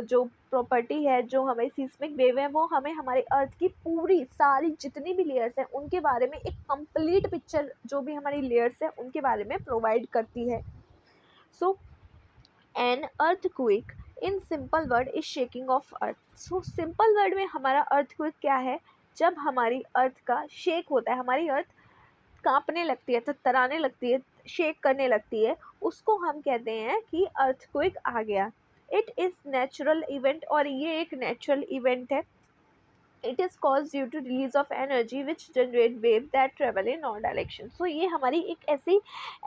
जो प्रॉपर्टी है, जो हमारी सीस्मिक वेव है वो हमें हमारे अर्थ की पूरी सारी जितनी भी लेयर्स हैं उनके बारे में एक कंप्लीट पिक्चर, जो भी हमारी लेयर्स हैं उनके बारे में प्रोवाइड करती है। N earthquake in simple word is shaking of earth. Simple word में हमारा अर्थक्वेक क्या है? जब हमारी अर्थ का शेक होता है, हमारी अर्थ कांपने लगती है, थरथराने लगती है, शेक करने लगती है, उसको हम कहते हैं कि अर्थक्वेक आ गया। इट इज़ नेचुरल इवेंट, और ये एक नेचुरल इवेंट है। It is cause due to release of energy which generate wave that travel in all direction. ये हमारी एक ऐसी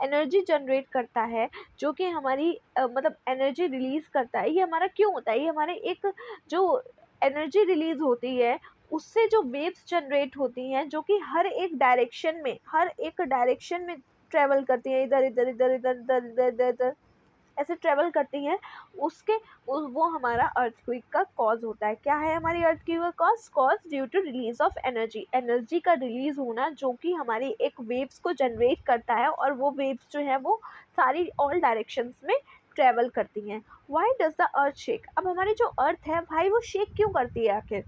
एनर्जी जनरेट करता है जो कि हमारी मतलब एनर्जी रिलीज़ करता है। ये हमारा क्यों होता है? ये हमारे एक जो एनर्जी रिलीज़ होती है उससे जो वेव्स जनरेट होती हैं जो कि हर एक डायरेक्शन में ट्रेवल करती हैं, इधर इधर इधर इधर इधर इधर इधर इधर ऐसे ट्रेवल करती हैं, वो हमारा अर्थक्वेक का कॉज होता है। क्या है हमारी अर्थक्वेक का cause? Due to release of energy का रिलीज होना, जो कि हमारी एक वेव्स को जनरेट करता है, और वो वेव्स जो है वो सारी ऑल डायरेक्शंस में ट्रेवल करती हैं। Why does the earth shake? अब हमारी जो अर्थ है भाई वो शेक क्यों करती है आखिर?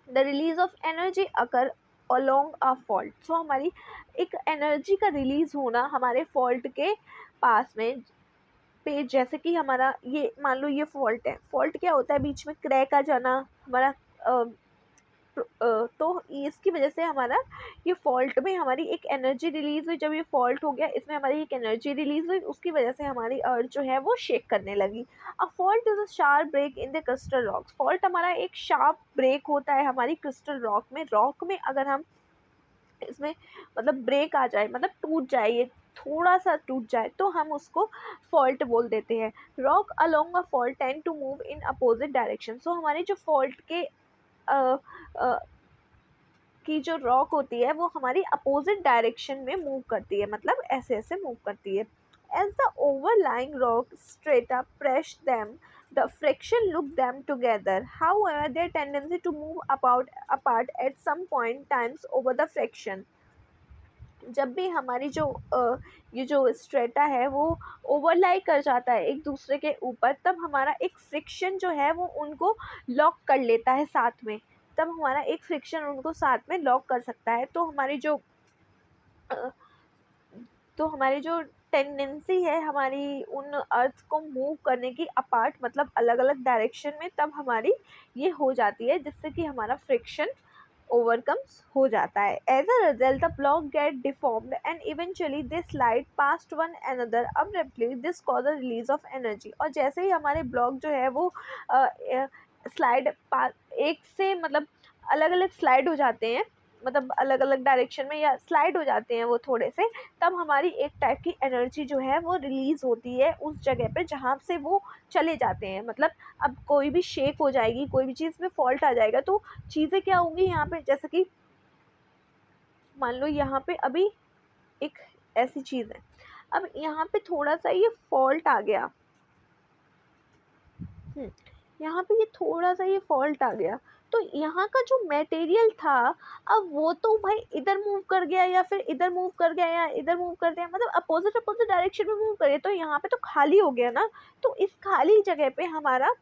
The release of energy occur along a fault. हमारी एक एनर्जी का रिलीज होना हमारे फॉल्ट के पास में पे, जैसे कि हमारा ये मान लो ये फॉल्ट है। फॉल्ट क्या होता है? बीच में क्रैक आ जाना हमारा। तो इसकी वजह से हमारा ये फॉल्ट में हमारी एक एनर्जी रिलीज हुई। जब ये फॉल्ट हो गया, इसमें हमारी एक एनर्जी रिलीज हुई, उसकी वजह से हमारी अर्थ जो है वो शेक करने लगी। A fault is a sharp break in the crystal rocks. Fault हमारा एक शार्प ब्रेक होता है हमारी क्रिस्टल रॉक में अगर हम इसमें मतलब ब्रेक आ जाए, मतलब टूट जाए, ये थोड़ा सा टूट जाए, तो हम उसको फॉल्ट बोल देते हैं। Rock along a fault tend to move in opposite direction. हमारे जो फॉल्ट के की जो रॉक होती है वो हमारी अपोजिट डायरेक्शन में मूव करती है, मतलब ऐसे ऐसे मूव करती है। As the overlying rock strata pressed them, the friction locked them together. However, their tendency to move apart at some point times over the friction. जब भी हमारी जो ये जो स्ट्रेटा है वो ओवरलाई कर जाता है एक दूसरे के ऊपर, तब हमारा एक फ्रिक्शन जो है वो उनको लॉक कर लेता है साथ में। तब हमारा एक फ्रिक्शन उनको साथ में लॉक कर सकता है। अ, तो हमारी जो टेंडेंसी है हमारी उन अर्थ को मूव करने की अपार्ट, मतलब अलग अलग डायरेक्शन में, तब हमारी ये हो जाती है जिससे कि हमारा फ्रिक्शन overcomes हो जाता है। As a result, the block get deformed and eventually they slide past one another abruptly. This cause a release of energy. और जैसे ही हमारे ब्लॉक जो है वो स्लाइड एक से मतलब अलग अलग स्लाइड हो जाते हैं, मतलब अलग अलग डायरेक्शन में या स्लाइड हो जाते हैं वो थोड़े से, तब हमारी एक टाइप की एनर्जी जो है वो रिलीज होती है उस जगह पे जहाँ से वो चले जाते हैं। मतलब अब कोई भी शेक हो जाएगी, कोई भी चीज़ में फॉल्ट आ जाएगा, तो चीज़ें क्या होंगी यहाँ पे, जैसे कि मान लो यहाँ पे अभी एक ऐसी चीज़ है, अब यहाँ पे थोड़ा सा ये फॉल्ट आ गया, यहाँ पे ये थोड़ा सा ये फॉल्ट आ गया, तो यहाँ का जो मटेरियल था अब वो तो भाई इधर मूव कर गया या फिर इधर मूव कर गया या इधर मूव कर गया, मतलब अपोजिट डायरेक्शन में मूव कर गया, तो यहाँ पे तो खाली हो गया ना। तो इस खाली जगह पे हमारा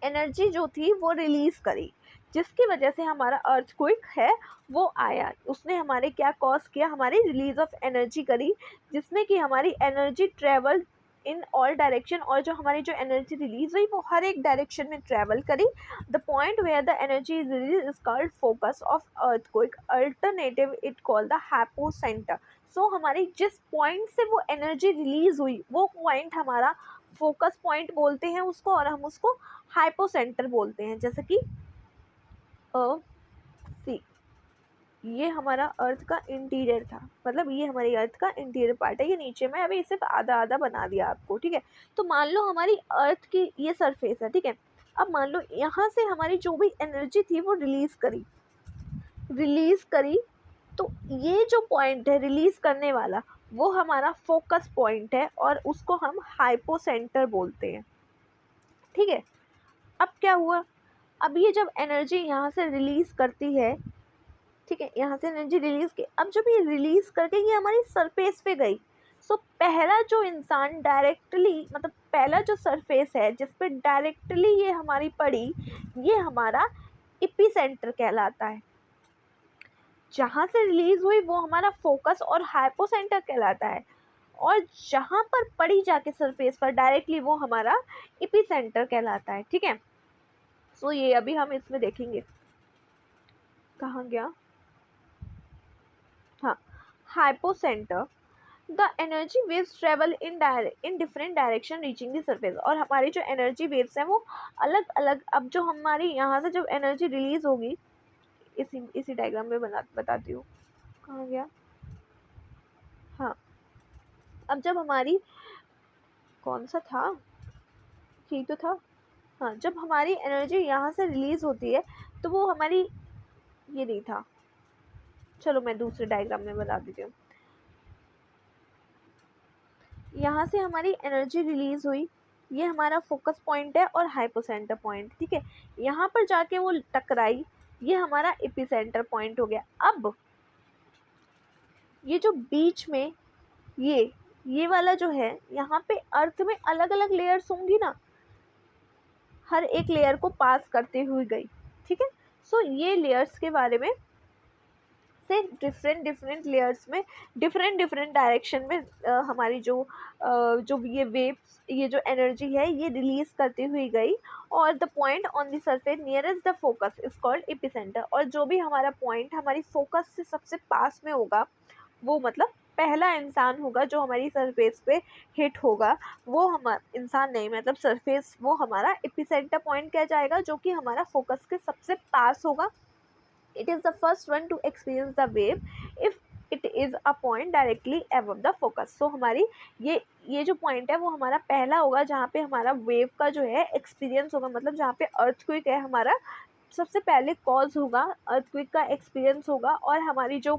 एनर्जी जो थी वो रिलीज करी, जिसकी वजह से हमारा अर्थक्वेक है वो आया, उसने हमारे क्या कॉज किया, हमारी रिलीज ऑफ एनर्जी करी, जिसमें कि हमारी energy travel in all direction, और जो हमारी जो एनर्जी रिलीज हुई वो हर एक डायरेक्शन में ट्रेवल करी। The point where the energy is release is called focus of earthquake, alternative it called the hypocentre. So हमारी जिस पॉइंट से वो एनर्जी रिलीज हुई वो पॉइंट हमारा फोकस पॉइंट बोलते हैं उसको, और हम उसको हाइपोसेंटर बोलते हैं। जैसे कि सी, ये हमारा अर्थ का इंटीरियर था, मतलब ये हमारी अर्थ का इंटीरियर पार्ट है, ये नीचे में अभी सिर्फ आधा आधा बना दिया आपको, ठीक है। तो मान लो हमारी अर्थ की ये सरफेस है, ठीक है। अब मान लो यहाँ से हमारी जो भी एनर्जी थी वो रिलीज करी, तो ये जो पॉइंट है रिलीज करने वाला वो हमारा फोकस पॉइंट है और उसको हम हाइपोसेंटर बोलते हैं, ठीक है। अब क्या हुआ, अब ये जब एनर्जी यहाँ से रिलीज करती है, ठीक है, यहाँ से एनर्जी रिलीज की, अब जब ये रिलीज करके ये हमारी सरफेस पे गई, सो पहला जो इंसान डायरेक्टली, मतलब पहला जो सरफेस है जिस पे डायरेक्टली ये हमारी पड़ी, ये हमारा एपिसेंटर कहलाता है। जहाँ से रिलीज हुई वो हमारा फोकस और हाइपोसेंटर कहलाता है, और जहाँ पर पड़ी जाके सरफेस पर डायरेक्टली वो हमारा एपिसेंटर कहलाता है, ठीक है। सो ये अभी हम इसमें देखेंगे, कहाँ गया, हाँ, hypocentre, the energy waves travel in different direction reaching the surface, और हमारी जो एनर्जी वेव्स हैं वो अलग अलग, अब जो हमारी यहाँ से जब एनर्जी रिलीज होगी, इसी डायग्राम में बताती हूँ, कहाँ गया, हाँ, अब जब हमारी, कौन सा था, यही तो था, हाँ, जब हमारी एनर्जी यहाँ से रिलीज होती है तो वो हमारी, ये नहीं था, चलो मैं दूसरे डायग्राम में बता देती हूँ। यहाँ से हमारी एनर्जी रिलीज हुई, ये हमारा फोकस पॉइंट है और हाइपोसेंटर पॉइंट, ठीक है। यहाँ पर जाके वो टकराई, ये हमारा एपिसेंटर पॉइंट हो गया। अब ये जो बीच में ये वाला जो है, यहाँ पे अर्थ में अलग अलग लेयर्स होंगी ना, हर एक लेयर को पास करते हुए गई, ठीक है। सो ये लेयर्स के बारे में से डिफरेंट लेयर्स में डिफरेंट डायरेक्शन में हमारी जो ये वेव्स, ये जो एनर्जी है ये रिलीज करती हुई गई, और the point on the surface nearest the focus is called epicentre, और जो भी हमारा पॉइंट हमारी फोकस से सबसे पास में होगा वो मतलब पहला इंसान होगा जो हमारी सरफेस पे हिट होगा, वो हमारा इंसान नहीं, मतलब सरफेस, वो हमारा एपिसेंटर पॉइंट कह जाएगा, जो कि हमारा फोकस के सबसे पास होगा। It is the first one to experience the wave if it is a point directly above the focus. So हमारी ये जो पॉइंट है वो हमारा पहला होगा जहाँ पे हमारा वेव का जो है एक्सपीरियंस होगा, मतलब जहाँ पे अर्थक्वेक है हमारा सबसे पहले कॉज होगा, अर्थक्वेक का एक्सपीरियंस होगा, और हमारी जो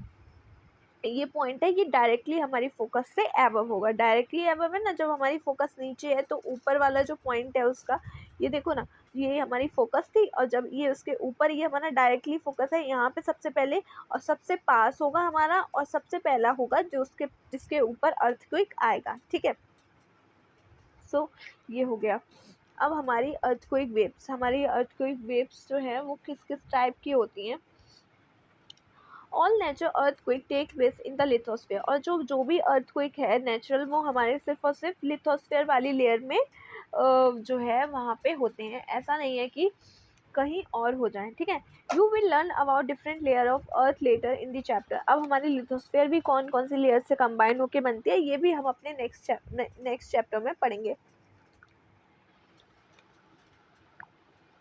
ये पॉइंट है, ये डायरेक्टली हमारी फोकस से एबव होगा। डायरेक्टली एबव है ना, जब हमारी फोकस नीचे है तो ऊपर वाला जो पॉइंट है उसका, ये देखो ना, ये हमारी फोकस थी और जब ये उसके ऊपर, ये हमारा डायरेक्टली फोकस है, यहाँ पे सबसे पहले और सबसे पास होगा हमारा, और सबसे पहला होगा जो उसके जिसके ऊपर अर्थक्वेक आएगा। ठीक है, सो ये हो गया। अब हमारी अर्थक्वेक वेव्स जो है वो किस किस टाइप की होती हैं। All natural earthquake take place in the lithosphere, और जो भी अर्थक्वेक है नेचुरल, वो हमारे सिर्फ और सिर्फ लिथोस्फीयर वाली लेयर में जो है वहाँ पे होते हैं। ऐसा नहीं है कि कहीं और हो जाए। ठीक है, you will learn about different layer of earth later in the chapter. अब हमारी लिथोस्फीयर भी कौन कौन सी लेयर से कंबाइन होकर बनती है, ये भी हम अपने नेक्स्ट चैप्टर में पढ़ेंगे।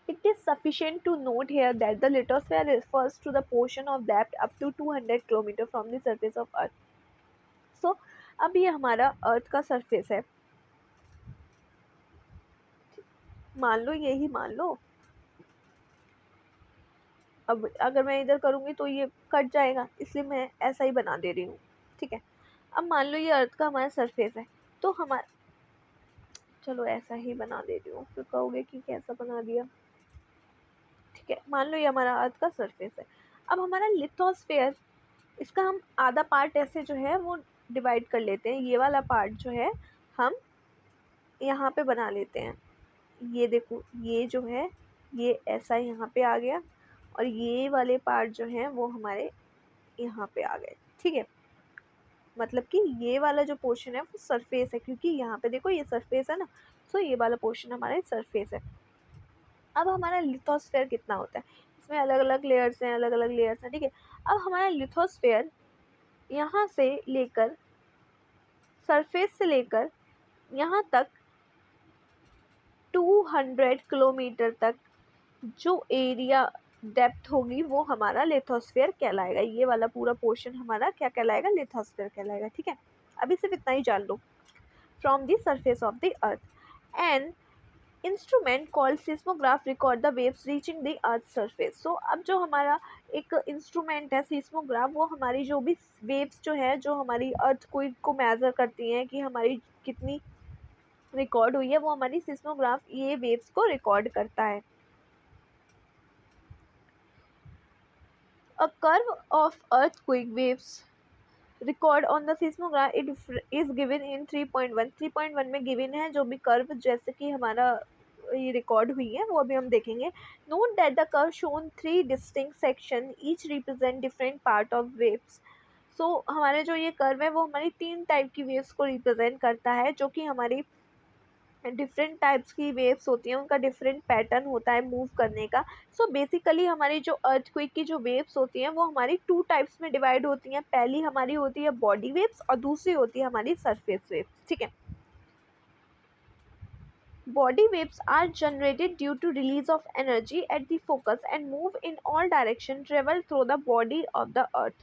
It is sufficient to note here that the lithosphere refers to the portion of depth up to 200 km from the surface of Earth. So, अब ये हमारा अर्थ का सरफेस है, मान लो यही मान लो। अब अगर मैं इधर करूँगी तो ये कट जाएगा, इसलिए मैं ऐसा ही बना दे रही हूँ। ठीक है, अब मान लो ये अर्थ का हमारा सरफेस है, तो हमारा, चलो ऐसा ही बना दे रही हूँ, फिर कहोगे कि कैसा बना दिया। ठीक है, मान लो ये हमारा अर्थ का सरफेस है। अब हमारा लिथोस्फेयर, इसका हम आधा पार्ट ऐसे जो है वो डिवाइड कर लेते हैं। ये वाला पार्ट जो है हम यहाँ पे बना लेते हैं। ये देखो, ये जो है ये ऐसा यहाँ पे आ गया, और ये वाले पार्ट जो है वो हमारे यहाँ पे आ गए। ठीक है, मतलब कि ये वाला जो पोर्शन है वो सरफेस है, क्योंकि यहाँ पे देखो ये सरफेस है ना, तो ये वाला पोर्शन हमारा सरफेस है। अब हमारा लिथोस्फेयर कितना होता है, इसमें अलग अलग लेयर्स हैं। ठीक है, अब हमारा लिथोस्फेयर यहाँ से लेकर, सरफेस से लेकर यहाँ तक 200 किलोमीटर तक जो एरिया डेप्थ होगी वो हमारा लिथोस्फेयर कहलाएगा। ये वाला पूरा पोर्शन हमारा क्या कहलाएगा, लिथोस्फेयर कहलाएगा। ठीक है, अभी सिर्फ इतना ही जान लो। From the surface of the earth, and instrument called seismograph record the waves reaching the earth surface. So अब जो हमारा एक इंस्ट्रूमेंट है सिस्मोग्राफ, वो हमारी जो भी वेव्स जो है, जो हमारी अर्थ को मेजर करती हैं कि हमारी कितनी रिकॉर्ड हुई है, वो हमारी सिस्मोग्राफ ये वेव्स को रिकॉर्ड करता है। A curve of earthquake waves record on the seismograph it is given in 3.1 में गिवन है जो भी कर्व जैसे कि हमारा ये रिकॉर्ड हुई है वो अभी हम देखेंगे। Note that the curve shown 3 distinct section each represent different part of waves. So हमारे जो ये कर्व है वो हमारी 3 टाइप की वेव्स को रिप्रेजेंट करता है, जो कि हमारी डिफरेंट टाइप्स की वेव्स होती हैं, उनका डिफरेंट पैटर्न होता है मूव करने का। सो बेसिकली हमारी जो अर्थक्वेक की जो वेव्स होती हैं वो हमारी 2 टाइप्स में डिवाइड होती हैं। पहली हमारी होती है बॉडी वेव्स और दूसरी होती है हमारी सरफेस वेव्स। ठीक है, body waves are generated due to release of energy at the focus and move in all direction travel through the body of the earth.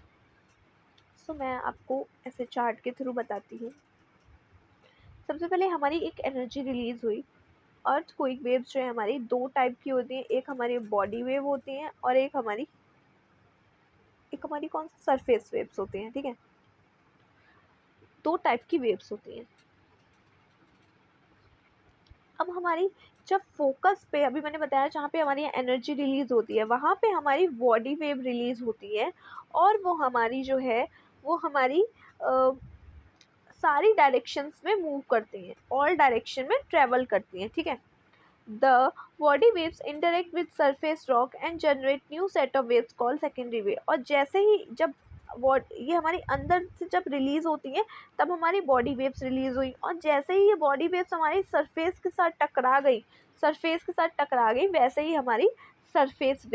So मैं आपको ऐसे चार्ट के थ्रू बताती हूँ। सबसे पहले हमारी एक एनर्जी रिलीज हुई। अर्थक्वेक वेव्स जो है हमारी 2 टाइप की होती हैं, एक हमारी बॉडी वेव होती हैं और एक हमारी कौन सी सरफेस वेव्स होती हैं। ठीक है, 2 टाइप की वेव्स होती हैं। अब हमारी जब फोकस पे, अभी मैंने बताया जहाँ पे हमारी एनर्जी रिलीज होती है वहाँ पे हमारी बॉडी वेव रिलीज होती है, और वो हमारी जो है वो हमारी सारी डायरेक्शंस में मूव करती हैं, ऑल डायरेक्शन में ट्रेवल करती हैं। ठीक है, the body waves interact with surface rock and generate new set of waves called secondary wave। और जैसे ही जब ये हमारी अंदर से जब रिलीज होती है तब हमारी बॉडी वेव्स रिलीज हुई, और जैसे ही ये बॉडी वेव्स हमारी सरफेस के साथ टकरा गई वैसे ही हमारी सरफेस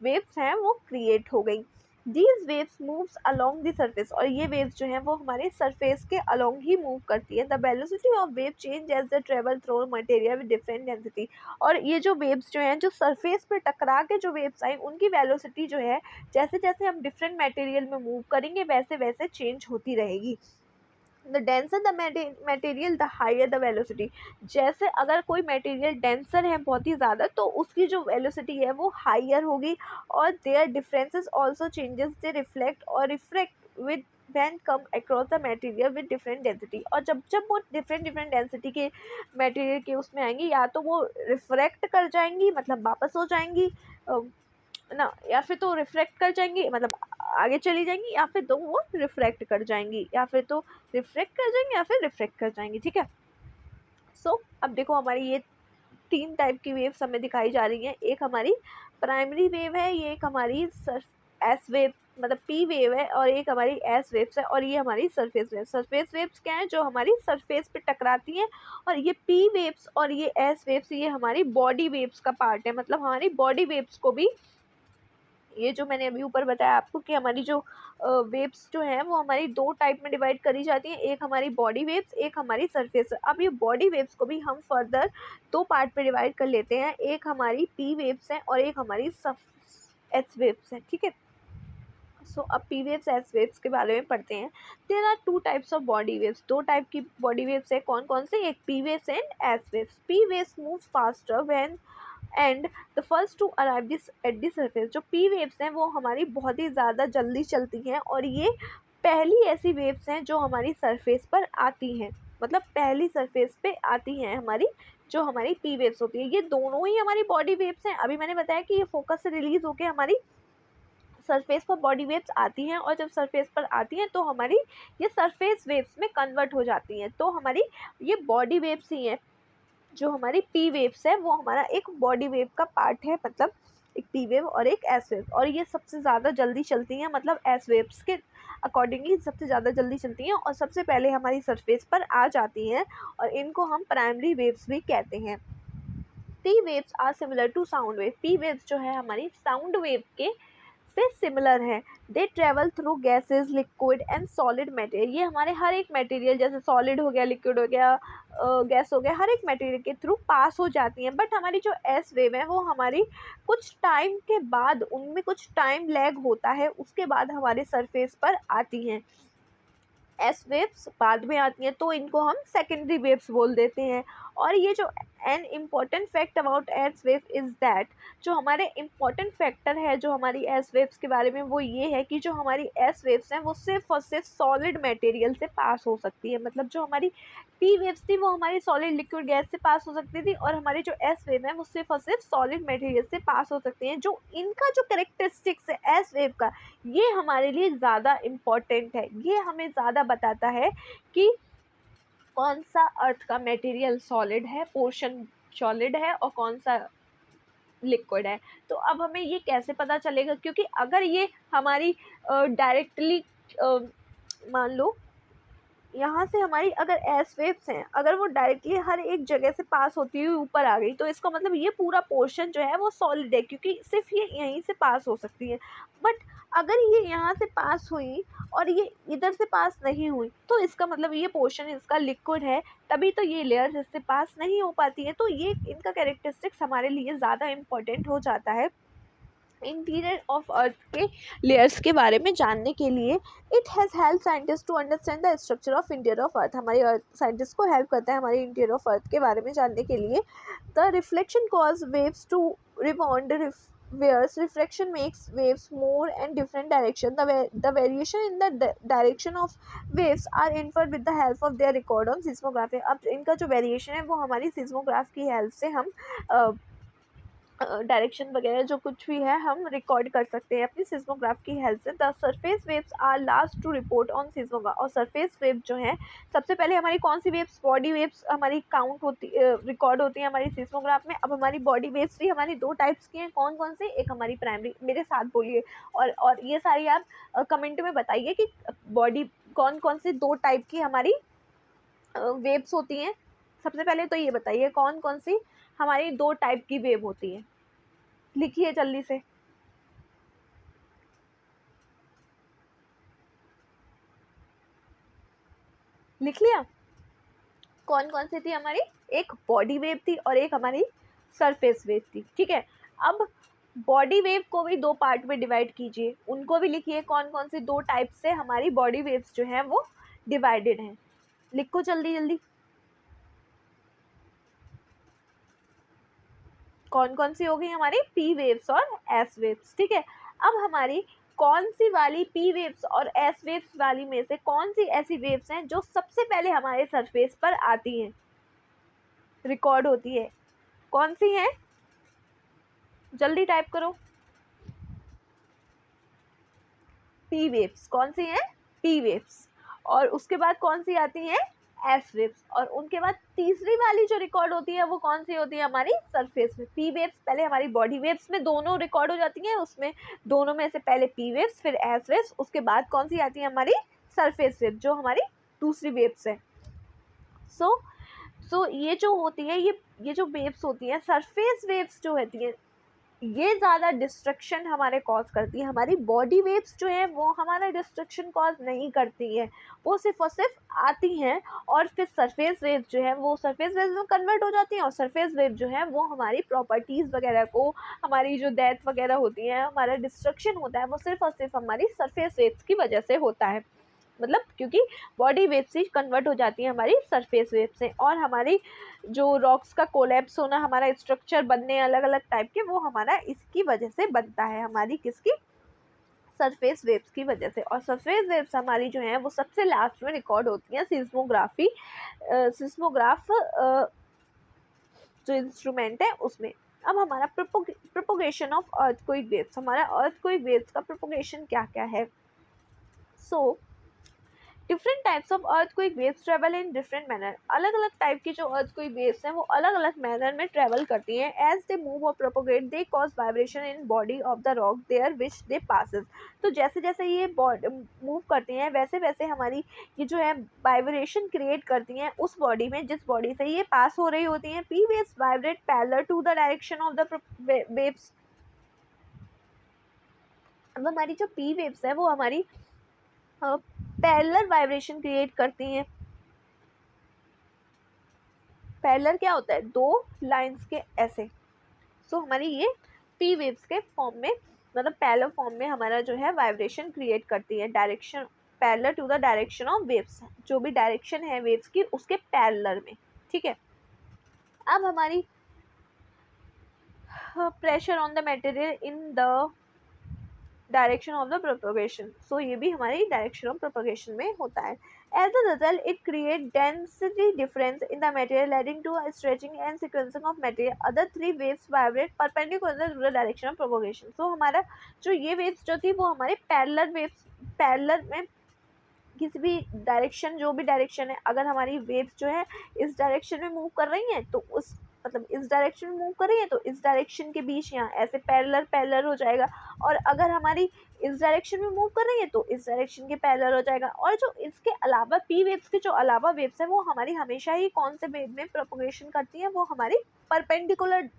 वेव्स हैं वो क्रिएट हो गई। These waves moves along the surface, और ये waves जो हैं वो हमारे surface के along ही move करती है। The velocity of wave change as they travel through material with different density। और ये जो waves जो हैं, जो surface पे टकरा के जो waves आई, उनकी velocity जो है जैसे जैसे हम different material में move करेंगे वैसे वैसे change होती रहेगी। The denser the material the higher the velocity. जैसे अगर कोई मटेरियल डेंसर है बहुत ही ज़्यादा, तो उसकी जो वेलोसिटी है वो हायर होगी। और their differences also changes, they reflect और refract with when come across the material with different density. और जब जब वो डिफरेंट डिफरेंट डेंसिटी के मटेरियल के उसमें आएंगी, या तो वो रिफ्रैक्ट कर जाएंगी मतलब वापस हो जाएंगी ना, या फिर तो रिफ्रैक्ट कर जाएंगी मतलब आगे चली जाएंगी, या फिर तो वो रिफ्रैक्ट कर जाएंगी, या फिर तो रिफ्रैक्ट कर जाएंगे या फिर रिफ्रैक्ट कर जाएंगी। ठीक है। सो अब देखो हमारी ये 3 टाइप की वेव्स हमें दिखाई जा रही हैं। एक हमारी प्राइमरी वेव है, ये एक हमारी एस वेव मतलब पी वेव है, और एक हमारी एस वेव्स है, और ये हमारी सरफेस वेव। सरफेस वेव्स क्या है? जो हमारी सरफेस पे टकराती हैं। और ये पी वेव्स और ये एस वेव्स ये हमारी बॉडी वेव्स का पार्ट है। मतलब हमारी बॉडी वेव्स को भी, ये जो मैंने अभी ऊपर बताया आपको कि हमारी जो वेव्स जो हैं वो हमारी 2 टाइप में डिवाइड करी जाती हैं। एक हमारी बॉडी वेव्स, एक हमारी सरफेस। अब ये बॉडी वेव्स को भी हम फर्दर 2 पार्ट में डिवाइड कर लेते हैं। एक हमारी पी वेव्स है और एक हमारी एस वेव्स है। ठीक है। सो अब पी वेव्स एस वेव्स के बारे में पढ़ते हैं। There are 2 types of body waves. 2 type की बॉडी वेव्स है। कौन कौन से? एक P waves and S waves. P waves move faster when and the first to arrive this at the surface. जो पी वेव्स हैं वो हमारी बहुत ही ज़्यादा जल्दी चलती हैं, और ये पहली ऐसी वेव्स हैं जो हमारी सरफेस पर आती हैं। मतलब पहली सरफेस पे आती हैं हमारी, जो हमारी पी वेव्स होती है। ये दोनों ही हमारी बॉडी वेव्स हैं। अभी मैंने बताया कि ये फोकस से रिलीज होकर हमारी सरफेस पर बॉडी वेव्स आती हैं, और जब सरफेस पर आती हैं तो हमारी ये सरफेस वेव्स में कन्वर्ट हो जाती हैं। तो हमारी ये बॉडी वेव्स ही हैं। जो हमारी पी वेव्स है वो हमारा एक बॉडी वेव का पार्ट है। मतलब एक पी वेव और एक एस वेव, और ये सबसे ज़्यादा जल्दी चलती हैं। मतलब एस वेव्स के अकॉर्डिंगली सबसे ज़्यादा जल्दी चलती हैं, और सबसे पहले हमारी सरफेस पर आ जाती हैं, और इनको हम प्राइमरी वेव्स भी कहते हैं। P waves are similar to sound wave. P waves जो है हमारी साउंड वेव के से सिमिलर है। They travel through gases, liquid and solid material. ये हमारे हर एक मटेरियल, जैसे सॉलिड हो गया, लिक्विड हो गया, गैस हो गया, हर एक मटेरियल के थ्रू पास हो जाती हैं। बट हमारी जो एस वेव है वो हमारी कुछ टाइम के बाद, उनमें कुछ टाइम लैग होता है, उसके बाद हमारे सरफेस पर आती हैं। एस वेव्स बाद में आती हैं, तो इनको हम सेकेंडरी वेव्स बोल देते हैं। और ये जो an important fact about S wave is that, जो हमारे इम्पॉर्टेंट फैक्टर है जो हमारी एस वेव्स के बारे में, वो ये है कि जो हमारी एस वेव्स हैं वो सिर्फ और सिर्फ सॉलिड मटेरियल से पास हो सकती है। मतलब जो हमारी पी वेव्स थी वो हमारी सॉलिड, लिक्विड, गैस से पास हो सकती थी, और हमारी जो एस वेव है वो सिर्फ और सिर्फ सॉलिड मटेरियल से पास हो सकती हैं। जो इनका जो करेक्टरिस्टिक्स है एस वेव का, ये हमारे लिए ज़्यादा इम्पॉर्टेंट है। ये हमें ज़्यादा बताता है कि कौन सा अर्थ का मटेरियल सॉलिड है, पोर्शन सॉलिड है, और कौन सा लिक्विड है। तो अब हमें ये कैसे पता चलेगा? क्योंकि अगर ये हमारी डायरेक्टली मान लो यहाँ से हमारी अगर एस वेव्स हैं, अगर वो डायरेक्टली हर एक जगह से पास होती हुई ऊपर आ गई, तो इसका मतलब ये पूरा पोर्शन जो है वो सॉलिड है, क्योंकि सिर्फ ये यहीं से पास हो सकती है। बट अगर ये यहाँ से पास हुई और ये इधर से पास नहीं हुई, तो इसका मतलब ये पोर्शन इसका लिक्विड है, तभी तो ये लेयर्स इससे पास नहीं हो पाती है। तो ये इनका कैरेक्टरिस्टिक्स हमारे लिए ज़्यादा इम्पोर्टेंट हो जाता है इंटीरियर ऑफ अर्थ के लेयर्स के बारे में जानने के लिए। It has help scientist to understand the structure of interior of earth. हमारे अर्थ साइंटिस्ट को हेल्प करता है हमारे इंटीरियर ऑफ अर्थ के बारे में जानने के लिए। The reflection cause waves to rebound whereas refraction makes waves more and different direction. The variation in the direction of waves are inferred with the help of their record on seismography. अब इनका जो variation है वो हमारी seismograph की help से हम direction वगैरह जो कुछ भी है हम रिकॉर्ड कर सकते हैं अपनी सिस्मोग्राफ की हेल्प से। The surface waves are last to report on seismograph. और सरफेस वेव जो है सबसे पहले हमारी कौन सी वेव्स, बॉडी वेव्स हमारी काउंट होती, रिकॉर्ड होती है हमारी सिस्मोग्राफ में। अब हमारी बॉडी वेव्स भी हमारी 2 टाइप्स की हैं। कौन कौन से? एक हमारी प्राइमरी, मेरे साथ बोलिए, और ये सारी आप कमेंट में बताइए कि बॉडी कौन कौन से 2 टाइप की हमारी वेव्स होती हैं। सबसे पहले तो ये बताइए कौन कौन सी हमारी 2 टाइप की वेव होती है। लिखिए जल्दी से। लिख लिया? कौन कौन सी थी हमारी? एक बॉडी वेव थी और एक हमारी सरफेस वेव थी। ठीक है। अब बॉडी वेव को भी 2 पार्ट में डिवाइड कीजिए, उनको भी लिखिए कौन कौन सी 2 टाइप से हमारी बॉडी वेव्स जो हैं वो डिवाइडेड हैं। लिखो जल्दी जल्दी, कौन कौन सी हो गई हमारी पी वेव्स और एस वेव्स। ठीक है, अब हमारी कौन सी वाली पी वेव्स और एस वेव्स वाली में से कौन सी ऐसी वेव्स हैं जो सबसे पहले हमारे सरफेस पर आती हैं, रिकॉर्ड होती है, कौन सी हैं, जल्दी टाइप करो। पी वेव्स कौन सी हैं, पी वेव्स, और उसके बाद कौन सी आती हैं, एस वेव्स, और उनके बाद तीसरी वाली जो रिकॉर्ड होती है वो कौन सी होती है, हमारी सरफेस में। पी वेव्स पहले हमारी बॉडी वेव्स में दोनों रिकॉर्ड हो जाती हैं, उसमें दोनों में से पहले पी वेव्स फिर एस वेव्स, उसके बाद कौन सी आती है, हमारी सरफेस वेव जो हमारी दूसरी वेव्स है। सो ये जो होती है, ये जो वेव्स होती हैं, सरफेस वेव्स जो होती हैं, ये ज़्यादा डिस्ट्रक्शन हमारे कॉज करती है। हमारी बॉडी वेव्स जो है वो हमारा डिस्ट्रक्शन कॉज नहीं करती है, वो सिर्फ और सिर्फ आती हैं और फिर सरफेस वेव जो है वो सरफेस वेव में कन्वर्ट हो जाती हैं, और सरफेस वेव जो है वो हमारी प्रॉपर्टीज़ वगैरह को, हमारी जो डेथ वगैरह होती है, हमारा डिस्ट्रक्शन होता है, वो सिर्फ और सिर्फ हमारी सरफेस वेव्स की वजह से होता है। मतलब क्योंकि बॉडी वेव से कन्वर्ट हो जाती है हमारी सरफेस वेव से, और हमारी जो रॉक्स का कोलैप्स होना, हमारा स्ट्रक्चर बनने अलग अलग टाइप के, वो हमारा इसकी वजह से बनता है, हमारी किसकी, सरफेस वेव्स की वजह से। और सरफेस वेव्स हमारी जो है वो सबसे लास्ट में रिकॉर्ड होती हैं सिस्मोग्राफी, सिस्मोग्राफ जो इंस्ट्रूमेंट है उसमें। अब हमारा प्रोपोगेशन ऑफ अर्थक्वेक वेव्स, हमारा अर्थक्वेक वेव्स का प्रोपोगेशन क्या क्या है। So different types of earthquake waves travel in different manner, अलग अलग टाइप की जो अर्थक्वेक वेव्स हैं वो अलग अलग मैनर में ट्रेवल करती हैं। एज दे मूव और propagate they cause vibration in body of the rock there which they passes. तो जैसे जैसे ये मूव करती हैं वैसे वैसे हमारी ये जो है वाइब्रेशन क्रिएट करती हैं उस बॉडी में जिस बॉडी से ये पास हो रही होती हैं। P waves vibrate parallel to the direction of the waves. अब हमारी जो पी वेव्स है वो हमारी पैरेलल वाइब्रेशन क्रिएट करती हैं। पैरेलल क्या होता है, दो लाइंस के ऐसे। सो हमारी ये पी वेव्स के फॉर्म में, मतलब पैरेलल फॉर्म में हमारा जो है वाइब्रेशन क्रिएट करती है, direction parallel to the direction of waves, जो भी डायरेक्शन है वेव्स की उसके पैरेलल में। ठीक है, अब हमारी pressure on the material in the direction of the propagation. So ये भी हमारी डायरेक्शन ऑफ प्रोपोगेशन में होता है। As a result it create density difference in the material leading to a stretching and sequencing of material. Other three waves vibrate perpendicular to the direction of propagation. So हमारा जो ये waves जो थी वो हमारे पैरेलल में किसी भी डायरेक्शन, जो भी डायरेक्शन है, अगर हमारी वेव्स जो है इस डायरेक्शन में मूव कर रही हैं तो उस, मतलब इस डायरेक्शन में मूव कर रही है तो इस डायरेक्शन के बीच यहाँ ऐसे पैरेलल पैरेलल हो जाएगा, और अगर हमारी इस डायरेक्शन में मूव कर रही है तो इस डायरेक्शन के पैरेलल हो जाएगा। और जो इसके अलावा पी वेव्स के जो अलावा वेव्स है वो हमारी हमेशा ही कौन से वेव में प्रोपोगेशन करती है, वो हमारी परपेंडिकुलर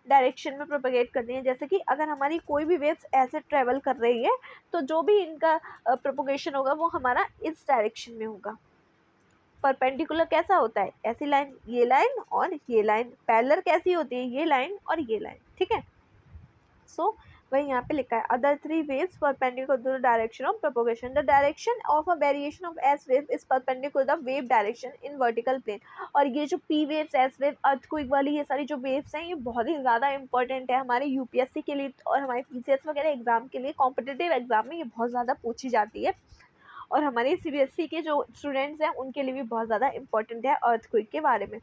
डायरेक्शन में प्रोपोगेट करती हैं। जैसे कि अगर हमारी कोई भी वेव्स ऐसे ट्रेवल कर रही है तो जो भी इनका प्रोपोगेशन होगा वो हमारा इस डायरेक्शन में होगा। परपेंडिकुलर कैसा होता है, ऐसी लाइन, ये लाइन और ये लाइन। पैरेलल कैसी होती है, ये लाइन और ये लाइन। ठीक है, सो वही यहाँ पे लिखा है other three waves perpendicular to the direction of propagation. The direction of a variation of S wave is perpendicular the wave direction in vertical plane. और ये जो P waves, S wave, earthquake वाली ये सारी जो वेव्स हैं ये बहुत ही ज़्यादा इंपॉर्टेंट है हमारे यूपीएससी के लिए और हमारे पीसीएस वगैरह एग्जाम के लिए, कॉम्पिटिटिव एग्जाम में ये बहुत ज़्यादा पूछी जाती है, और हमारे सीबीएसई के जो स्टूडेंट्स हैं उनके लिए भी बहुत ज़्यादा इंपॉर्टेंट है अर्थक्वेक के बारे में।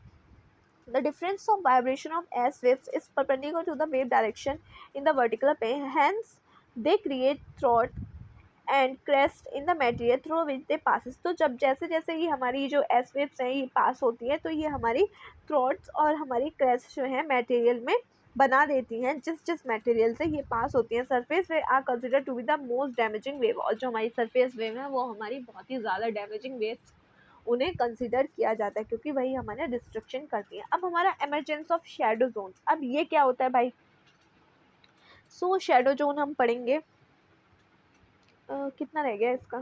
The difference of vibration of S waves is perpendicular to the wave direction in the vertical plane. Hence, they create throat and crest in the material through which they passes. तो जब जैसे जैसे ये हमारी जो S waves हैं ये पास होती हैं तो ये हमारी थ्रोट्स और हमारी क्रेस्ट जो है मटेरियल में बना देती हैं, जिस जिस मटेरियल से ये पास होती हैं। Surface wave are consider to be the most damaging wave, और जो हमारी सरफेस वेव है वो हमारी बहुत ही ज़्यादा डैमेजिंग वेव्स उन्हें कंसिडर किया जाता है क्योंकि वही हमारे डिस्ट्रक्शन करती है। अब हमारा इमरजेंस ऑफ शेडो जोन, अब ये क्या होता है भाई। सो शेडो जोन हम पढ़ेंगे, कितना रह गया इसका,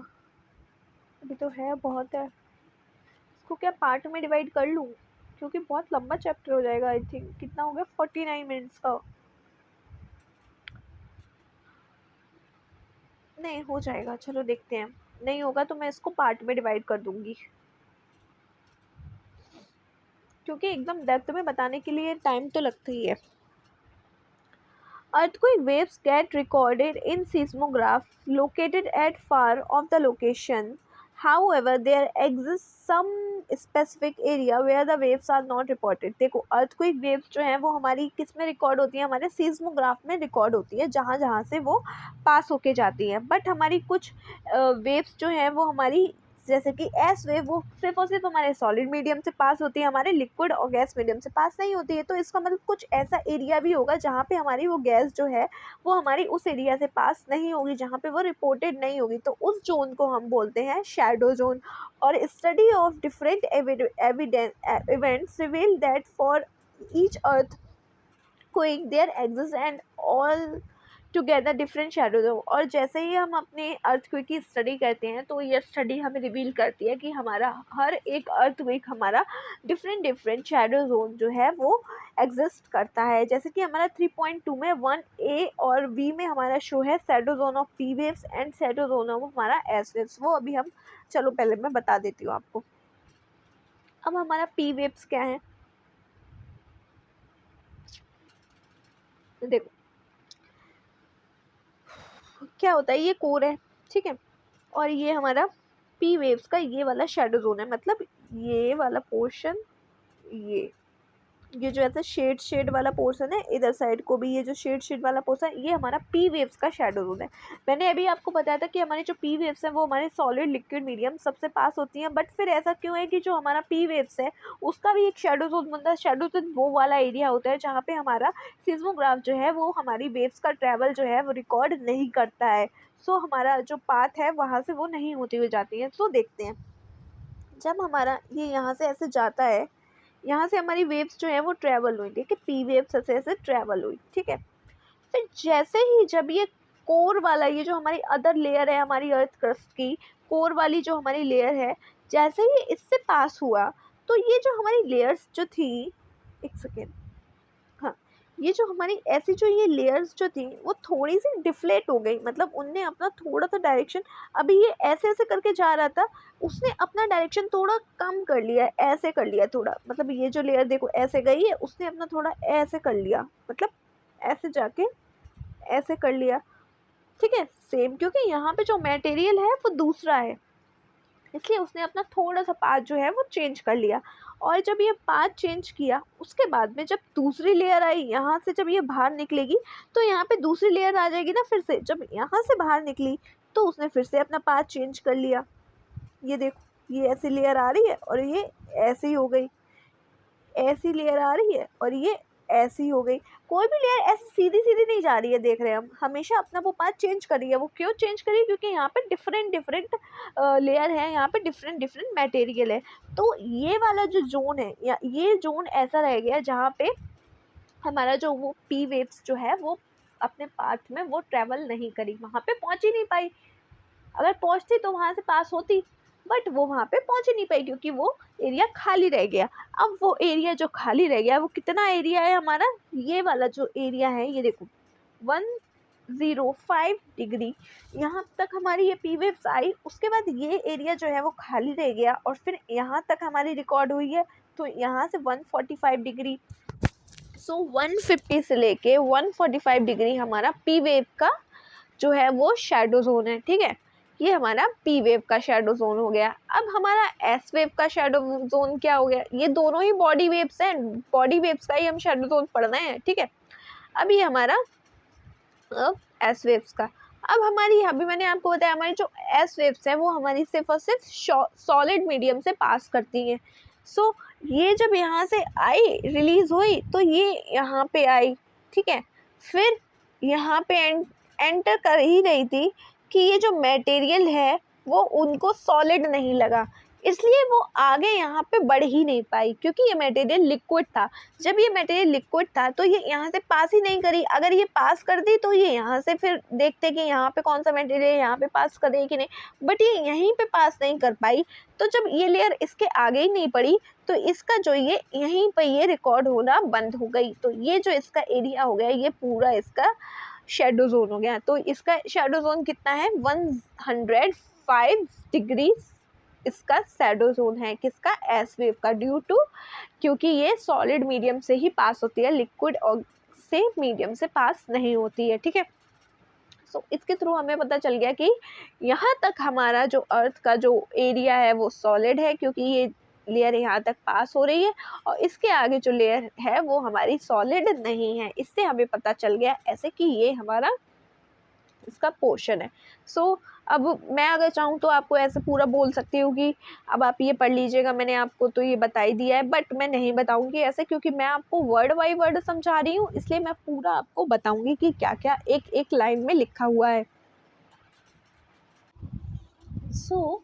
अभी तो है बहुत है, इसको क्या पार्ट में डिवाइड कर लूँ क्योंकि बहुत लंबा चैप्टर हो जाएगा। आई थिंक कितना हो गया, 49 मिनट्स का। नहीं हो जाएगा, चलो देखते हैं, नहीं होगा तो मैं इसको पार्ट में डिवाइड कर दूंगी। क्योंकि एकदम डेप्थ में बताने के लिए टाइम तो लगता ही है। Earthquake waves get recorded in seismograph located at far off the location. However, there exists some specific area where the waves are not reported. देखो earthquake waves जो हैं वो हमारी किस में रिकॉर्ड होती है, हमारे सीस्मोग्राफ में रिकॉर्ड होती है, जहाँ जहाँ से वो पास होके जाती हैं। बट हमारी कुछ वेव्स जो हैं वो हमारी जैसे कि एस वेव वो सिर्फ और सिर्फ हमारे सॉलिड मीडियम से पास होती है, हमारे लिक्विड और गैस मीडियम से पास नहीं होती है। तो इसका मतलब कुछ ऐसा एरिया भी होगा जहाँ पे हमारी वो गैस जो है वो हमारी उस एरिया से पास नहीं होगी, जहाँ पे वो रिपोर्टेड नहीं होगी। तो उस जोन को हम बोलते हैं शैडो जोन। और study of different events reveal that for each earthquake there exist and altogether different shadows. और जैसे ही हम अपने अर्थक्वेक की स्टडी करते हैं तो ये स्टडी हमें रिवील करती है कि हमारा हर एक अर्थक्वेक हमारा डिफरेंट शैडो जोन जो है वो एग्जिस्ट करता है। जैसे कि हमारा 3.2 में 1A और B में हमारा शो है shadow zone of P waves and shadow zone of हमारा S वेव्स। वो अभी हम चलो पहले मैं बता देती हूँ आपको। अब हमारा P वेव्स क्या है, देखो क्या होता है, ये कोर है, ठीक है, और ये हमारा पी वेव्स का ये वाला शैडो जोन है। मतलब ये वाला पोर्शन, ये जो ऐसा शेड वाला पोर्शन है, इधर साइड को भी ये जो शेड वाला पोर्शन है, ये हमारा पी वेव्स का शैडो जोन है। मैंने अभी आपको बताया था कि हमारी जो पी वेव्स हैं वो हमारे सॉलिड लिक्विड मीडियम सबसे पास होती हैं। बट फिर ऐसा क्यों है कि जो हमारा पी वेव्स है उसका भी एक शैडो जोन बनता है। शैडो जोन वो वाला एरिया होता है जहाँ पे हमारा सिस्मोग्राफ जो है वो हमारी वेव्स का ट्रैवल जो है वो रिकॉर्ड नहीं करता है। सो हमारा जो पाथ है वहाँ से वो नहीं होती हुई जाती है। सो देखते हैं, जब हमारा ये यहाँ से ऐसे जाता है, यहाँ से हमारी वेव्स जो है वो ट्रैवल हुई, ठीक है, पी वेव्स ऐसे ऐसे ट्रैवल हुई, ठीक है। फिर जैसे ही जब ये कोर वाला, ये जो हमारी अदर लेयर है हमारी अर्थ क्रस्ट की, कोर वाली जो हमारी लेयर है, जैसे ही इससे पास हुआ तो ये जो हमारी लेयर्स जो थी, एक सेकेंड, हाँ, ये जो हमारी ऐसी जो ये लेयर्स जो थी वो थोड़ी सी डिफ्लेट हो गई। मतलब उनने अपना थोड़ा सा डायरेक्शन, अभी ये ऐसे ऐसे करके जा रहा था, उसने अपना डायरेक्शन थोड़ा कम कर लिया, ऐसे कर लिया थोड़ा। मतलब ये जो लेयर देखो ऐसे गई है, उसने अपना थोड़ा ऐसे कर लिया, मतलब ऐसे जाके ऐसे कर लिया, ठीक है, सेम, क्योंकि यहाँ पे जो मटेरियल है वो दूसरा है, इसलिए उसने अपना थोड़ा सा पाथ जो है वो चेंज कर लिया। और जब ये पाथ चेंज किया उसके बाद में जब दूसरी लेयर आई, यहाँ से जब ये बाहर निकलेगी तो यहाँ पे दूसरी लेयर आ जाएगी ना, फिर से जब यहाँ से बाहर निकली तो उसने फिर से अपना पाथ चेंज कर लिया। ये देखो ये ऐसी लेयर आ रही है और ये ऐसी हो गई, ऐसी लेयर आ रही है और ये ऐसी हो गई। कोई भी लेयर ऐसी सीधी सीधी नहीं जा रही है, देख रहे हैं हम, हमेशा अपना वो पाथ चेंज कर रही है। वो क्यों चेंज करी है? क्योंकि यहाँ पे डिफरेंट लेयर है, यहाँ पे डिफरेंट मटेरियल है। तो ये वाला जो जोन है या ये जोन ऐसा रह गया जहाँ पे हमारा जो वो पी वेव्स जो है वो अपने पाथ में वो ट्रेवल नहीं करी, वहाँ पे पहुँच ही नहीं पाई। अगर पहुँचती तो वहाँ से पास होती, बट वो वहाँ पे पहुँच ही नहीं पाई क्योंकि वो एरिया खाली रह गया। अब वो एरिया जो खाली रह गया वो कितना एरिया है हमारा, ये वाला जो एरिया है ये देखो 105 डिग्री यहाँ तक हमारी ये पी वेव्स आई। उसके बाद ये एरिया जो है वो खाली रह गया और फिर यहाँ तक हमारी रिकॉर्ड हुई है, तो यहाँ से 145 डिग्री। सो 150 से लेके 145 डिग्री हमारा पी वेव का जो है वो शैडो जोन है, ठीक है। ये हमारा पी वेव का शैडो जोन हो गया। अब हमारा एस वेव का शैडो जोन क्या हो गया, ये दोनों ही बॉडी वेव्स हैं, बॉडी वेव्स का ही हम शैडो जोन पढ़ना है, ठीक है। अब ये हमारा एस वेव्स का, अब हमारी अभी मैंने आपको बताया हमारी जो एस वेव्स है वो हमारी सिर्फ और सिर्फ सॉलिड मीडियम से पास करती हैं। सो ये जब यहाँ से आई रिलीज हुई तो ये यहाँ पे आई, ठीक है। फिर यहाँ पे एंटर कर ही रही थी कि ये जो मटेरियल है वो उनको सॉलिड नहीं लगा, इसलिए वो आगे यहाँ पे बढ़ ही नहीं पाई क्योंकि ये मटेरियल लिक्विड था। जब ये मटेरियल लिक्विड था तो ये यहाँ से पास ही नहीं करी। अगर ये पास कर दी तो ये यहाँ से फिर देखते कि यहाँ पे कौन सा मटेरियल यहाँ पे पास करे कि नहीं, बट ये यहीं पे पास नहीं कर पाई। तो जब ये लेयर इसके आगे ही नहीं पड़ी तो इसका जो ये यहीं पर ये रिकॉर्ड होना बंद हो गई। तो ये जो इसका एरिया हो गया ये पूरा इसका शैडो जोन हो गया। तो इसका शैडो जोन कितना है 105 डिग्री इसका शैडो जोन है, किसका, एस वेव का, ड्यू टू, क्योंकि ये सॉलिड मीडियम से ही पास होती है, लिक्विड और से मीडियम से पास नहीं होती है, ठीक है। सो इसके थ्रू हमें पता चल गया कि यहाँ तक हमारा जो अर्थ का जो एरिया है वो सॉलिड है, क्योंकि ये लेयर यहाँ तक पास हो रही है, और इसके आगे जो लेयर है वो हमारी सॉलिड नहीं है। इससे हमें पता चल गया ऐसे कि ये हमारा इसका पोर्शन है। सो अब मैं अगर चाहूँ तो आपको ऐसे पूरा बोल सकती हूँ कि अब आप ये पढ़ लीजिएगा, मैंने आपको तो ये बता ही दिया है, बट मैं नहीं बताऊँगी ऐसे, क्योंकि मैं आपको वर्ड बाय वर्ड समझा रही हूँ, इसलिए मैं पूरा आपको बताऊँगी कि क्या क्या एक एक लाइन में लिखा हुआ है। So,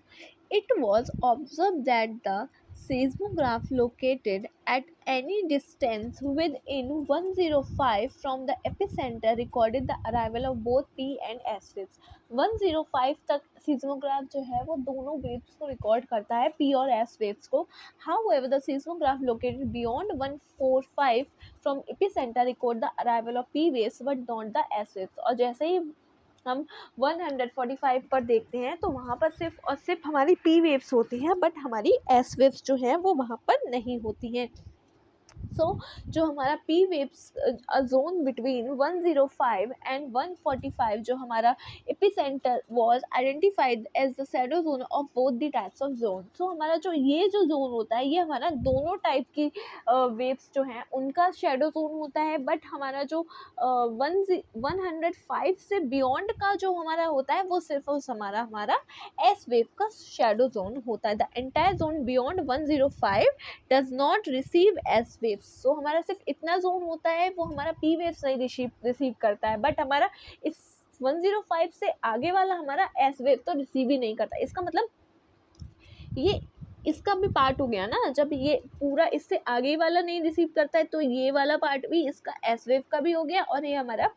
it was observed that the seismograph located at any distance within 105 from the epicenter recorded the arrival of both P and S waves. 105 तक seismograph जो है वो दोनों waves को record करता है, P और S waves को. However, the seismograph located beyond 145 from epicenter record the arrival of P waves but not the S waves. और जैसे ही हम 145 पर देखते हैं तो वहाँ पर सिर्फ और सिर्फ हमारी पी वेव्स होती हैं, बट हमारी एस वेव्स जो हैं वो वहाँ पर नहीं होती हैं। सो जो हमारा P waves zone between 105 and 145 जो हमारा epicentre was identified as the shadow zone of both the types of zone. So हमारा जो ये जो जोन होता है ये हमारा दोनों टाइप की वेव्स जो हैं उनका शैडो जोन होता है, बट हमारा जो 105 से बियॉन्ड का जो हमारा होता है वो सिर्फ उस हमारा एस वेव का शैडो जोन होता है। The entire zone beyond 105 does not receive S waves. So हमारा सिर्फ इतना जोन होता है वो हमारा पी वेव्स नहीं रिसीव करता है, बट हमारा इस 105 से आगे वाला हमारा एस वेव तो रिसीव ही नहीं करता। इसका मतलब ये इसका भी पार्ट हो गया ना, जब ये पूरा इससे आगे वाला नहीं रिसीव करता है तो ये वाला पार्ट भी इसका एस वेव का भी हो गया और ये हमारा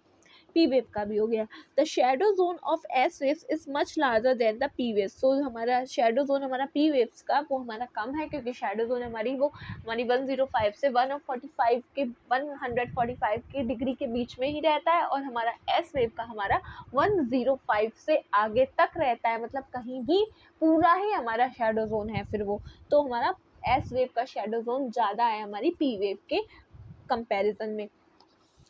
पी वेव का भी हो गया। The shadow zone of S waves is much larger than the P waves. So हमारा शेडो जोन हमारा पी वेव्स का वो हमारा कम है, क्योंकि शेडो जोन हमारी 105 से 145 के डिग्री के बीच में ही रहता है, और हमारा एस वेव का हमारा 105 से आगे तक रहता है, मतलब कहीं भी पूरा ही हमारा शेडो जोन है फिर वो। तो हमारा एस वेव का शेडो जोन ज़्यादा है हमारी पी वेव के कंपैरिजन में।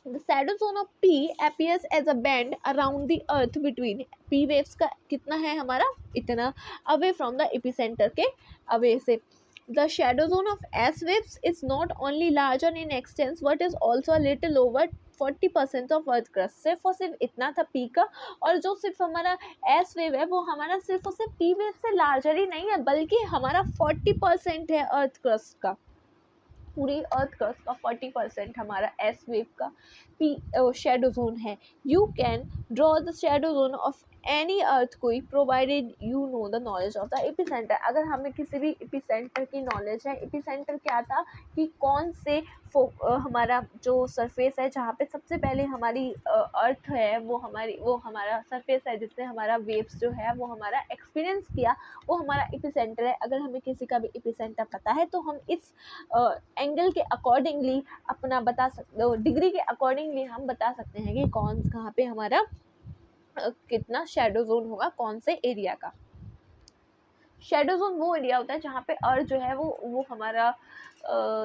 The shadow zone of P appears as a band around the earth between P waves का कितना है हमारा इतना away from the epicenter के away से। The shadow zone of S waves is not only larger in extent but is also a little over 40% of earth crust. सिर्फ और सिर्फ इतना था पी का, और जो सिर्फ हमारा एस वेव है वो हमारा सिर्फ और सिर्फ पी वेव से लार्जर ही नहीं है, बल्कि हमारा 40% है अर्थ क्रस्ट का। पूरी अर्थ क्रस्ट का 40% हमारा एस वेव का पी शेडो जोन है। You can draw the shadow zone of any earthquake provided you know the knowledge of the epicentre. अगर हमें किसी भी एपिसेंटर की नॉलेज है, एपिसेंटर क्या था कि कौन से हमारा जो सरफेस है जहाँ पे सबसे पहले हमारी अर्थ है वो हमारा सरफेस है जिससे हमारा वेव्स जो है वो हमारा एक्सपीरियंस किया, वो हमारा एपिसेंटर है। अगर हमें किसी का भी एपिसेंटर पता है तो हम इस एंगल के अकॉर्डिंगली अपना बता सकते, डिग्री के अकॉर्डिंगली हम बता सकते हैं कि कहाँ पे हमारा कितना शेडो जोन होगा कौन से एरिया का। शेडो जोन वो एरिया होता है जहाँ पे अर्थ जो है वो हमारा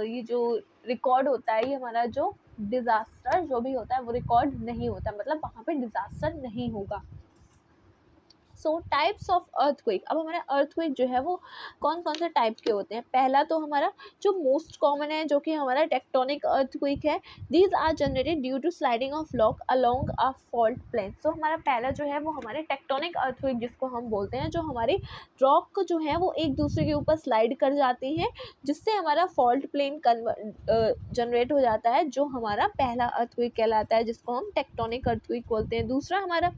ये जो रिकॉर्ड होता है, ये हमारा जो डिजास्टर जो भी होता है वो रिकॉर्ड नहीं होता, मतलब वहाँ पे डिजास्टर नहीं होगा। सो टाइप्स ऑफ अर्थक्वेक। अब हमारा अर्थक्वेक जो है वो कौन कौन से टाइप के होते हैं। पहला तो हमारा जो मोस्ट कॉमन है जो कि हमारा टेक्टोनिक अर्थक्वेक है। These are generated due to sliding of rock along a fault plane. So हमारा पहला जो है वो हमारे टेक्टोनिक अर्थक्वेक जिसको हम बोलते हैं, जो हमारे रॉक जो है वो एक दूसरे के ऊपर स्लाइड कर जाती हैं जिससे हमारा फॉल्ट प्लेन जनरेट हो जाता है, जो हमारा पहला अर्थक्वेक कहलाता है जिसको हम टेक्टोनिक अर्थक्वेक बोलते हैं। दूसरा हमारा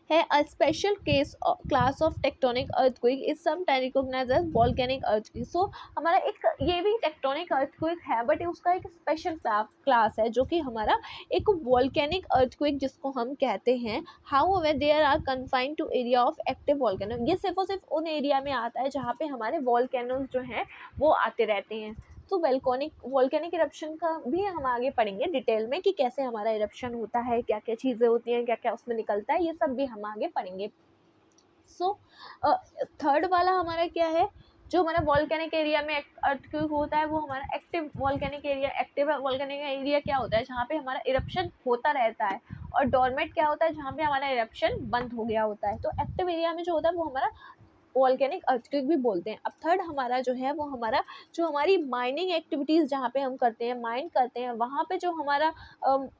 है a special class of tectonic earthquake is sometimes recognized as volcanic earthquake। so हमारा एक ये भी टेक्टोनिक अर्थक्वेक है, बट उसका एक स्पेशल क्लास है जो कि हमारा एक वॉल्केनिक अर्थक्वेक जिसको हम कहते हैं। However there are confined to area of active volcano. ये सिर्फ और सिर्फ उन एरिया में आता है जहाँ पे हमारे वॉल्केनोज जो हैं वो आते रहते हैं। तो वॉल्केनिक इरप्शन का भी हम आगे पढ़ेंगे डिटेल में कि कैसे हमारा इरप्शन होता है, क्या क्या चीज़ें होती हैं, क्या क्या उसमें निकलता है, ये सब भी हम आगे पढ़ेंगे। सो थर्ड वाला हमारा क्या है, जो हमारा वॉल्केनिक एरिया में अर्थक्वेक होता है वो हमारा active volcanic area. Active volcanic area क्या होता है, जहाँ पे हमारा इरप्शन होता रहता है, और डोरमेट क्या होता है, जहाँ पे हमारा इरप्शन बंद हो गया होता है। तो एक्टिव एरिया में जो होता है वो हमारा वॉल्केनिक अर्थक्वेक भी बोलते हैं। अब थर्ड हमारा जो है वो हमारा जो हमारी माइनिंग एक्टिविटीज़ जहाँ पे हम करते हैं, माइन करते हैं, वहाँ पे जो हमारा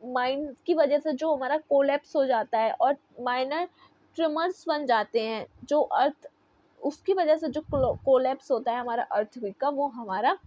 माइन की वजह से जो हमारा कोलैप्स हो जाता है और माइनर ट्रिमर्स बन जाते हैं, जो अर्थ उसकी वजह से जो कोलैप्स होता है हमारा अर्थक्वेक का, वो हमारा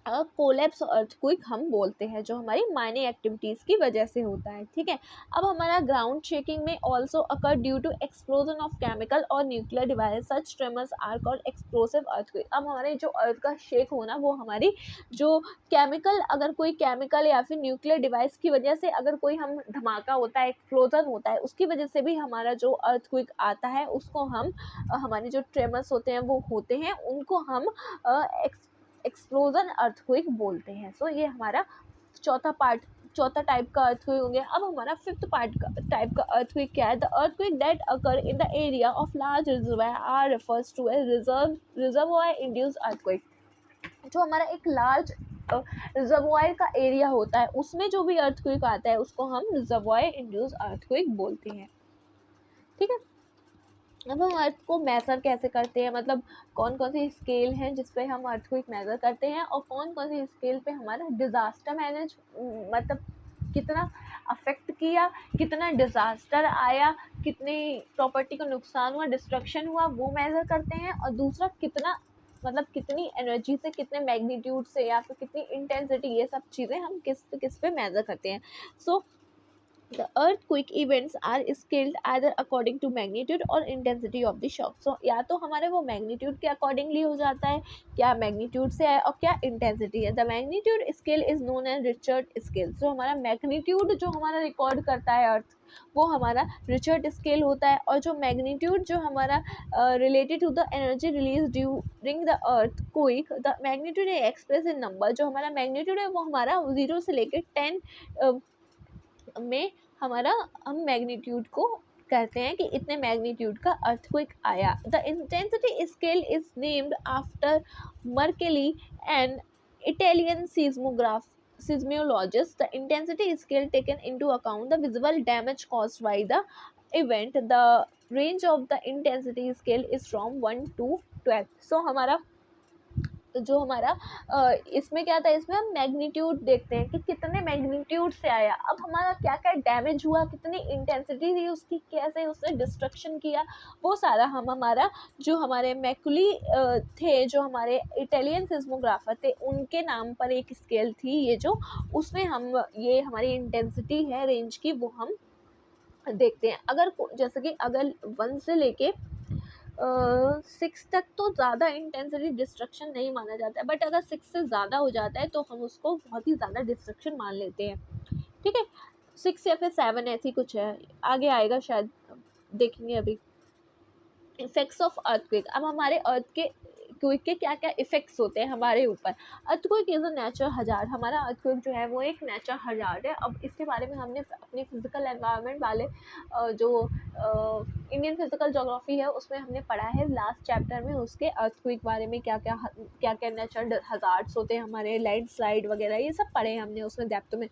कोलैप्स अर्थक्वेक हम बोलते हैं, जो हमारी माइनिंग एक्टिविटीज़ की वजह से होता है। ठीक है, अब हमारा ग्राउंड शेकिंग में also occur due to explosion of chemical और nuclear device, such tremors are called explosive earthquake. अब हमारे जो अर्थ का शेक होना, वो हमारी जो केमिकल, अगर कोई केमिकल या फिर न्यूक्लियर डिवाइस की वजह से अगर कोई हम धमाका होता है, एक्सप्लोजन होता है, उसकी वजह से भी हमारा जो अर्थक्वेक आता है, उसको हम हमारे जो ट्रेमर्स होते हैं वो होते हैं, उनको हम एक्सप्लोजन अर्थक्वेक बोलते हैं। सो ये हमारा चौथा टाइप का अर्थक्वेक हो गया। अब हमारा फिफ्थ टाइप का अर्थक्वेक क्या है, the earthquake that occur in the area of large reservoir are refers to a reservoir induced earthquake. जो हमारा एक लार्ज रिजर्वायर का एरिया होता है, उसमें जो भी अर्थक्वेक आता है उसको हम रिजर्वायर इंड्यूस्ड अर्थक्वेक बोलते हैं। ठीक है, अब हम अर्थ को मेज़र कैसे करते हैं, मतलब कौन कौन सी स्केल हैं जिस पे हम अर्थक्वेक मेज़र करते हैं, और कौन कौन सी स्केल पे हमारा डिज़ास्टर मैनेज, मतलब कितना अफेक्ट किया, कितना डिज़ास्टर आया, कितनी प्रॉपर्टी को नुकसान हुआ, डिस्ट्रक्शन हुआ, वो मेज़र करते हैं। और दूसरा कितना, मतलब कितनी एनर्जी से, कितने मैग्नीट्यूड से, या फिर कितनी इंटेंसिटी, ये सब चीज़ें हम किस पे मेज़र करते हैं। सो the earthquake events are scaled either according to magnitude or intensity of the shock. So या तो हमारे वो magnitude के accordingly हो जाता है, क्या magnitude से है और क्या intensity है। The magnitude scale is known as Richard scale. So हमारा magnitude जो हमारा record करता है अर्थ, वो हमारा रिचर्ड स्केल होता है, और जो मैग्नीट्यूड जो हमारा related to the energy release during the earthquake, the magnitude express in number. जो हमारा मैग्नीट्यूड है वो हमारा 0 से लेकर 10 में हमारा हम मैग्नीट्यूड को कहते हैं कि इतने मैग्नीट्यूड का अर्थक्वेक आया। The intensity scale is named after Mercalli and Italian seismologist. The intensity scale taken into account the visible damage caused by the event. The range of the intensity scale is from 1 to 12. So हमारा जो हमारा इसमें क्या था, इसमें हम magnitude देखते हैं कि कितने मैग्नीट्यूड से आया, अब हमारा क्या क्या डैमेज हुआ, कितनी इंटेंसिटी थी उसकी, कैसे उसने डिस्ट्रक्शन किया, वो सारा हम हमारा जो हमारे मैकुली थे, जो हमारे इटालियन सिस्मोग्राफर थे, उनके नाम पर एक स्केल थी ये, जो उसमें हम ये हमारी इंटेंसिटी है रेंज की, वो हम देखते हैं। अगर जैसे कि अगर 1 से लेके 6 तक तो ज़्यादा इंटेंसिटी डिस्ट्रक्शन नहीं माना जाता है, बट अगर 6 से ज़्यादा हो जाता है तो हम उसको बहुत ही ज़्यादा डिस्ट्रक्शन मान लेते हैं। ठीक है, 6 या फिर 7 ऐसी कुछ है, आगे आएगा शायद, देखेंगे अभी। Effects of earthquake. अब हमारे अर्थक्वेक के क्या क्या इफेक्ट्स होते हैं हमारे ऊपर। Earthquake is a natural hazard. हमारा अर्थक्वेक जो है वो एक नेचुरल हजार्ड है। अब इसके बारे में हमने अपनी फिजिकल एनवायरनमेंट वाले जो इंडियन फिजिकल ज्योग्राफी है उसमें हमने पढ़ा है लास्ट चैप्टर में, उसके अर्थक्वेक बारे में क्या क्या नेचुरल हजार्ड्स होते हैं हमारे, लैंडस्लाइड वगैरह, ये सब पढ़े हैं हमने उसमें डेप्थ में।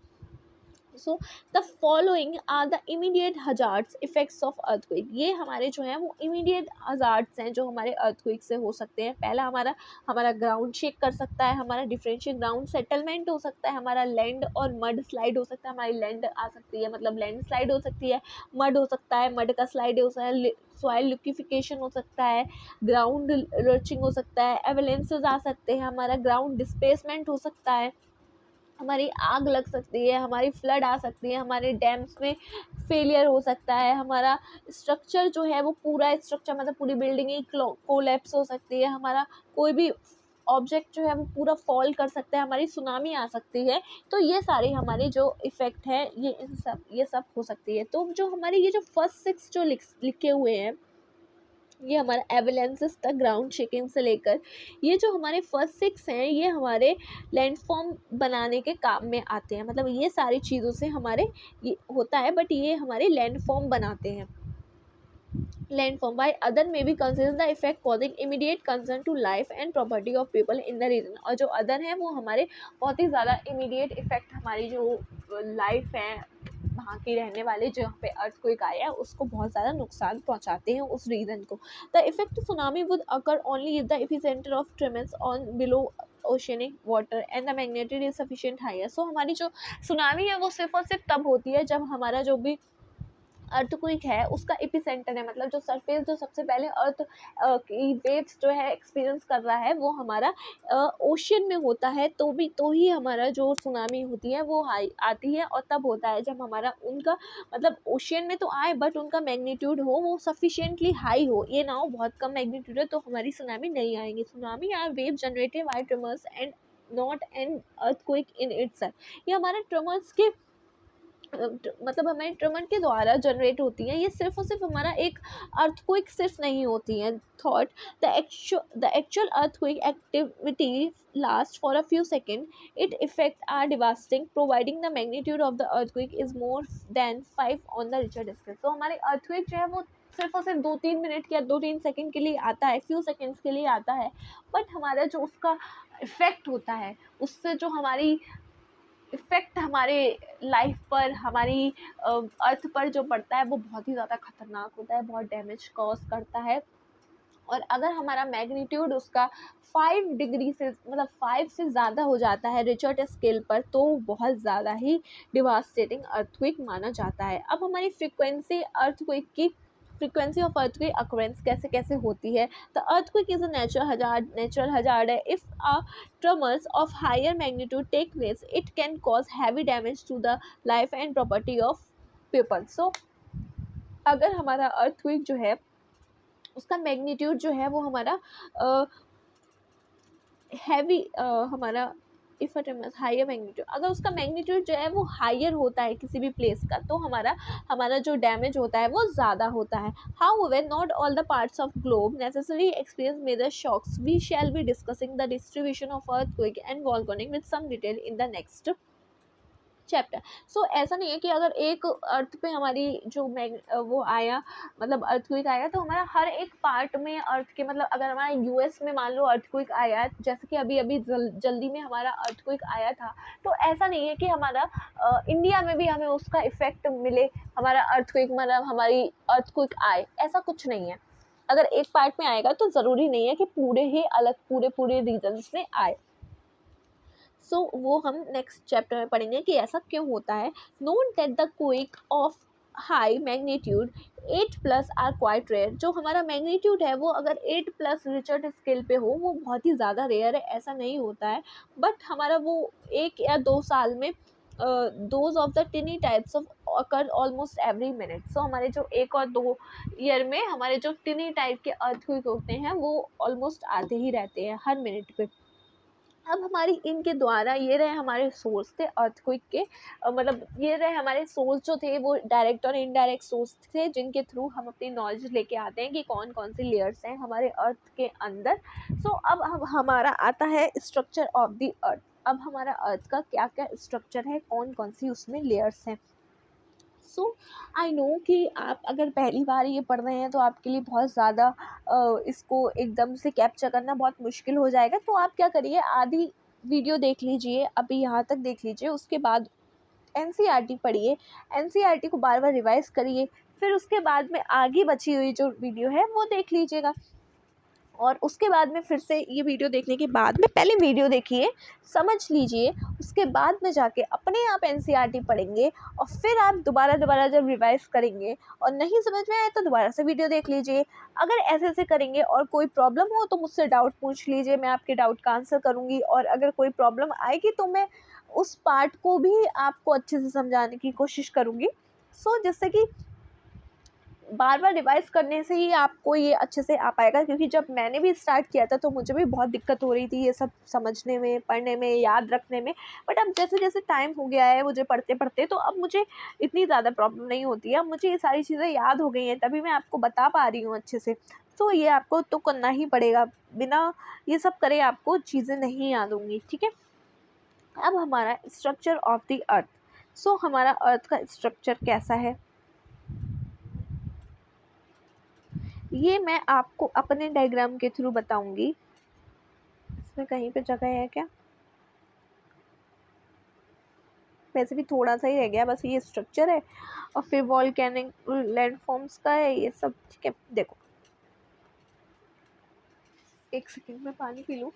So the following are the immediate hazards effects of earthquake. ये हमारे जो हैं वो इमीडिएट हजार्ड्स हैं जो हमारे अर्थक्वेक से हो सकते हैं। पहला हमारा ग्राउंड शेक कर सकता है, हमारा डिफरेंशियल ग्राउंड सेटलमेंट हो सकता है, हमारा लैंड और मड स्लाइड हो सकता है, हमारी लैंड आ सकती है, मतलब लैंड स्लाइड हो सकती है, मड हो सकता है, मड का स्लाइड हो सकता है, सॉइल लिक्विफिकेशन हो सकता है, ग्राउंड लर्चिंग हो सकता है, एवलेंसेस आ सकते हैं, हमारा ग्राउंड डिस्प्लेसमेंट हो सकता है, हमारी आग लग सकती है, हमारी फ्लड आ सकती है, हमारे डैम्स में फेलियर हो सकता है, हमारा स्ट्रक्चर जो है वो पूरा स्ट्रक्चर, मतलब पूरी बिल्डिंग ही कोलैप्स हो सकती है, हमारा कोई भी ऑब्जेक्ट जो है वो पूरा फॉल कर सकता है, हमारी सुनामी आ सकती है। तो ये सारे हमारे जो इफ़ेक्ट है ये सब हो सकती है। तो जो हमारे ये जो फर्स्ट 6 जो लिखे हुए हैं, ये हमारा एवलेंसेस तक ग्राउंड शेकिंग से लेकर ये जो हमारे फर्स्ट 6 हैं, ये हमारे लैंडफॉर्म बनाने के काम में आते हैं। मतलब ये सारी चीज़ों से हमारे ये होता है, बट ये हमारे लैंडफॉर्म बनाते हैं। landform by other may be considered the effect causing immediate concern to life and property of people in the region। और जो अदर है वो हमारे बहुत ही ज़्यादा इमीडिएट इफेक्ट हमारी जो लाइफ है वहाँ के रहने वाले जहाँ पे अर्थक्वेक आया है उसको बहुत ज़्यादा नुकसान पहुँचाते हैं उस रीजन को। The effect tsunami would occur only if the epicentre of tremors on below oceanic water and the magnitude is sufficient higher. So हमारी जो सुनामी है वो सिर्फ और सिर्फ तब होती है जब हमारा जो भी अर्थक्वेक है उसका एपिसेंटर है, मतलब जो सरफेस जो सबसे पहले अर्थ की वेव्स जो है एक्सपीरियंस कर रहा है वो हमारा ओशियन में होता है, तो ही हमारा जो सुनामी होती है वो हाई आती है। और तब होता है जब हमारा उनका मतलब ओशियन में तो आए बट उनका मैग्नीट्यूड हो वो सफिशिएंटली हाई हो, ये ना हो बहुत कम मैग्नीट्यूड है तो हमारी सुनामी नहीं आएंगी। Tsunami are wave generated by tremors and not an earthquake in itself. ये हमारे ट्रेमर्स के मतलब हमारे ट्रमन के द्वारा जनरेट होती हैं, ये सिर्फ और सिर्फ हमारा एक अर्थक्वेक सिर्फ नहीं होती हैं। Thought the actual earthquake activity last for a few second, it effect are devastating providing the magnitude of the earthquake is more than 5 on the Richter scale. तो हमारे अर्थक्वेक जो है वो सिर्फ और सिर्फ 2-3 मिनट या 2-3 सेकेंड के लिए आता है, फ्यू सेकेंड्स के लिए आता है, बट हमारा जो उसका इफेक्ट होता है उससे जो हमारी इफ़ेक्ट हमारे लाइफ पर हमारी अर्थ पर जो पड़ता है वो बहुत ही ज़्यादा खतरनाक होता है, बहुत डैमेज कॉज करता है। और अगर हमारा मैग्नीट्यूड उसका 5 डिग्री से मतलब 5 से ज़्यादा हो जाता है रिचर्ड स्केल पर तो बहुत ज़्यादा ही डिवास्टेटिंग अर्थक्वेक माना जाता है। अब हमारी फ्रीक्वेंसी ऑफ अर्थक्वेक अक्रेंस कैसे कैसे होती है। The earthquake is a natural hazard है। If a tremors of higher magnitude take place, it can cause heavy damage to the life and property of people। So अगर हमारा earthquake जो है उसका मैग्नीट्यूड जो है वो हमारा हैवी हमारा इफ हायर मैग्नीट्यूड, अगर उसका मैग्नीट्यूड जो है वो हायर होता है किसी भी प्लेस का तो हमारा जो डैमेज होता है वो ज़्यादा होता है। However, not all the parts of globe necessarily experience major shocks। We shall be discussing the distribution of earthquake and volcanic with some detail in the next chapter. So ऐसा नहीं है कि अगर एक अर्थ पे हमारी जो वो आया मतलब अर्थक्वेक आया तो हमारा हर एक पार्ट में अर्थ के मतलब अगर हमारा यूएस में मान लो अर्थक्वेक आया जैसे कि अभी अभी जल्दी में हमारा अर्थक्वेक आया था, तो ऐसा नहीं है कि हमारा इंडिया में भी हमें उसका इफेक्ट मिले, हमारा अर्थक्वेक मतलब हमारी अर्थक्वेक आए, ऐसा कुछ नहीं है। अगर एक पार्ट में आएगा तो ज़रूरी नहीं है कि पूरे ही अलग पूरे रीजन्स में आए। सो वो हम नेक्स्ट चैप्टर में पढ़ेंगे कि ऐसा क्यों होता है। Note that the quake of high magnitude 8+ are quite rare. जो हमारा मैग्नीट्यूड है वो अगर 8+ रिचर्ड स्केल पे हो वो बहुत ही ज़्यादा रेयर है, ऐसा नहीं होता है। बट हमारा वो 1 या 2 साल में those of the tiny types of occur almost every minute. So हमारे जो 1 और 2 ईयर में हमारे जो टिनी टाइप के अर्थक्वेक होते हैं वो ऑलमोस्ट आते ही रहते हैं हर मिनट पे। अब हमारी इनके द्वारा ये रहे हमारे सोर्स थे अर्थक्वेक के, मतलब ये रहे हमारे सोर्स जो थे वो डायरेक्ट और इनडायरेक्ट सोर्स थे जिनके थ्रू हम अपनी नॉलेज लेके आते हैं कि कौन कौन सी लेयर्स हैं हमारे अर्थ के अंदर। सो अब हमारा आता है स्ट्रक्चर ऑफ द अर्थ। अब हमारा अर्थ का क्या क्या स्ट्रक्चर है, कौन कौन सी उसमें लेयर्स हैं। सो आई नो कि आप अगर पहली बार ये पढ़ रहे हैं तो आपके लिए बहुत ज़्यादा इसको एकदम से कैप्चर करना बहुत मुश्किल हो जाएगा, तो आप क्या करिए आधी वीडियो देख लीजिए, अभी यहाँ तक देख लीजिए, उसके बाद एनसीईआरटी पढ़िए, एनसीईआरटी को बार बार रिवाइज करिए, फिर उसके बाद में आगे बची हुई जो वीडियो है वो देख लीजिएगा। और उसके बाद में फिर से ये वीडियो देखने के बाद में पहले वीडियो देखिए, समझ लीजिए, उसके बाद में जाके अपने आप एनसीईआरटी पढ़ेंगे और फिर आप दोबारा जब रिवाइज करेंगे और नहीं समझ में आए तो दोबारा से वीडियो देख लीजिए। अगर ऐसे करेंगे और कोई प्रॉब्लम हो तो मुझसे डाउट पूछ लीजिए, मैं आपके डाउट का आंसर करूँगी, और अगर कोई प्रॉब्लम आएगी तो मैं उस पार्ट को भी आपको अच्छे से समझाने की कोशिश करूँगी। सो जिससे कि बार बार रिवाइज करने से ही आपको ये अच्छे से आ पाएगा, क्योंकि जब मैंने भी स्टार्ट किया था तो मुझे भी बहुत दिक्कत हो रही थी ये सब समझने में, पढ़ने में, याद रखने में। बट अब जैसे जैसे टाइम हो गया है मुझे पढ़ते पढ़ते तो अब मुझे इतनी ज़्यादा प्रॉब्लम नहीं होती है, अब मुझे ये सारी चीज़ें याद हो गई हैं, तभी मैं आपको बता पा रही हूँ अच्छे से। तो ये आपको तो करना ही पड़ेगा, बिना ये सब करे आपको चीज़ें नहीं याद होंगी, ठीक है। अब हमारा स्ट्रक्चर ऑफ द अर्थ। सो हमारा अर्थ का स्ट्रक्चर कैसा है। ये मैं आपको अपने डायग्राम के थ्रू बताऊंगी। इसमें कहीं पे जगह है क्या? वैसे भी थोड़ा सा ही रह गया, बस ये स्ट्रक्चर है और फिर वॉल्केनिक लैंडफॉर्म्स का है ये सब। ठीक है, देखो एक सेकंड में पानी पी लूं।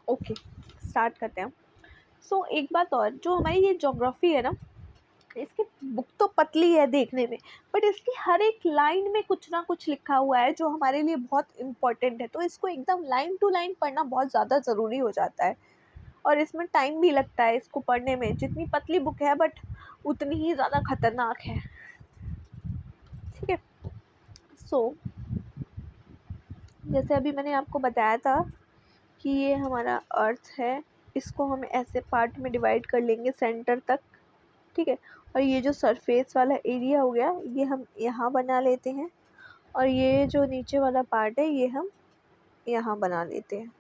ओके, स्टार्ट करते हैं। सो एक बात और, जो हमारी ये ज्योग्राफी है ना, इसकी बुक तो पतली है देखने में, बट इसकी हर एक लाइन में कुछ ना कुछ लिखा हुआ है जो हमारे लिए बहुत इम्पोर्टेंट है। तो इसको एकदम लाइन टू लाइन पढ़ना बहुत ज़्यादा ज़रूरी हो जाता है और इसमें टाइम भी लगता है इसको पढ़ने में। जितनी पतली बुक है बट उतनी ही ज़्यादा खतरनाक है। ठीक है, सो जैसे अभी मैंने आपको बताया था कि ये हमारा अर्थ है, इसको हम ऐसे पार्ट में डिवाइड कर लेंगे सेंटर तक। ठीक है, और ये जो सरफेस वाला एरिया हो गया ये हम यहाँ बना लेते हैं और ये जो नीचे वाला पार्ट है ये हम यहाँ बना लेते हैं।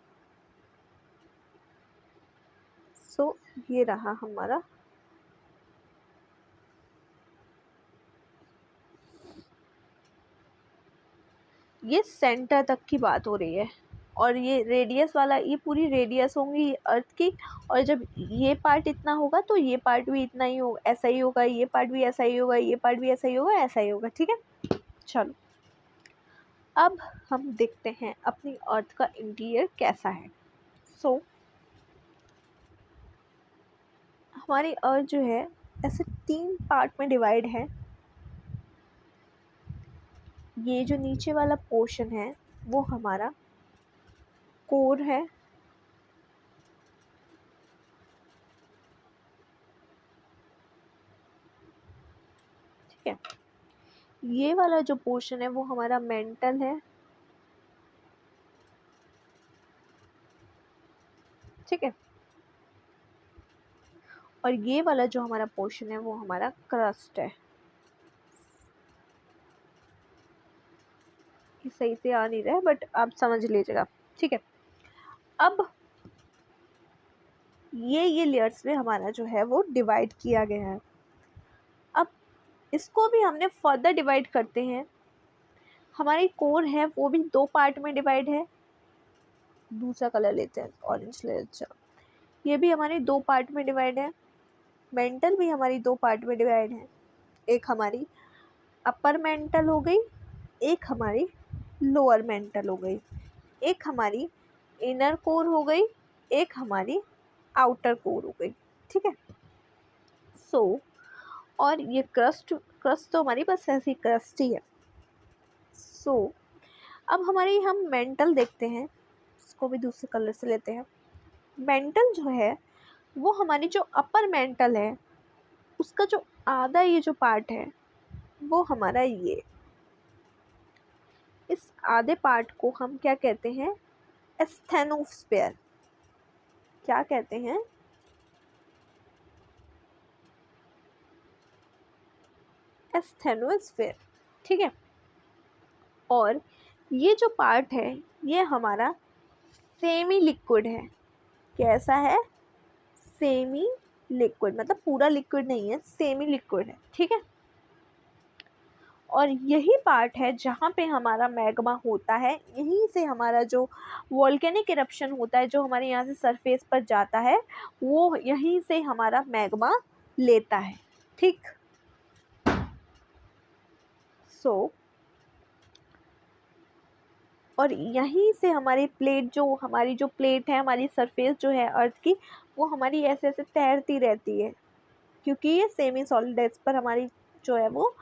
सो ये रहा हमारा, ये सेंटर तक की बात हो रही है। और ये रेडियस वाला, ये पूरी रेडियस होंगी अर्थ की, और जब ये पार्ट इतना होगा तो ये पार्ट भी इतना ही होगा, ऐसा ही होगा, ये पार्ट भी ऐसा ही होगा, ये पार्ट भी ऐसा ही होगा, ऐसा ही होगा। ठीक है, चलो अब हम देखते हैं अपनी अर्थ का इंटीरियर कैसा है। सो हमारी अर्थ जो है ऐसे 3 पार्ट में डिवाइड है। ये जो नीचे वाला पोर्शन है वो हमारा कोर है। ठीक है, ये वाला जो पोर्शन है वो हमारा मेंटल है। ठीक है, और ये वाला जो हमारा पोर्शन है वो हमारा क्रस्ट है। ये सही से आ नहीं रहा है बट आप समझ लीजिएगा। ठीक है, अब ये लेयर्स में हमारा जो है वो डिवाइड किया गया है। अब इसको भी हमने फर्दर डिवाइड करते हैं। हमारी कोर है वो भी 2 पार्ट में डिवाइड है। दूसरा कलर लेते हैं, ऑरेंज ले लेते हैं। ये भी हमारी 2 पार्ट में डिवाइड है। मेंटल भी हमारी 2 पार्ट में डिवाइड है। एक हमारी अपर मेंटल हो गई, एक हमारी लोअर मेंटल हो गई, एक हमारी इनर कोर हो गई, एक हमारी आउटर कोर हो गई। ठीक है, सो और ये क्रस्ट क्रस्ट तो हमारी बस ऐसी क्रस्ट ही है। सो अब हमारी हम मेंटल देखते हैं, इसको भी दूसरे कलर से लेते हैं। मेंटल जो है वो हमारी जो अपर मेंटल है उसका जो आधा ये जो पार्ट है वो हमारा ये, इस आधे पार्ट को हम क्या कहते हैं? एस्थेनोस्फेयर। क्या कहते हैं? एस्थेनोस्फेयर। ठीक है, और ये जो पार्ट है ये हमारा सेमी लिक्विड है। कैसा है? सेमी लिक्विड, मतलब पूरा लिक्विड नहीं है, सेमी लिक्विड है। ठीक है, और यही पार्ट है जहाँ पे हमारा मैग्मा होता है। यहीं से हमारा जो वॉल्केनिक इरप्शन होता है, जो हमारे यहाँ से सरफेस पर जाता है, वो यहीं से हमारा मैग्मा लेता है। ठीक, सो और यहीं से हमारी प्लेट, जो हमारी जो प्लेट है, हमारी सरफेस जो है अर्थ की, वो हमारी ऐसे ऐसे तैरती रहती है, क्योंकि ये सेमी सॉलिड है। इस पर हमारी जो है वो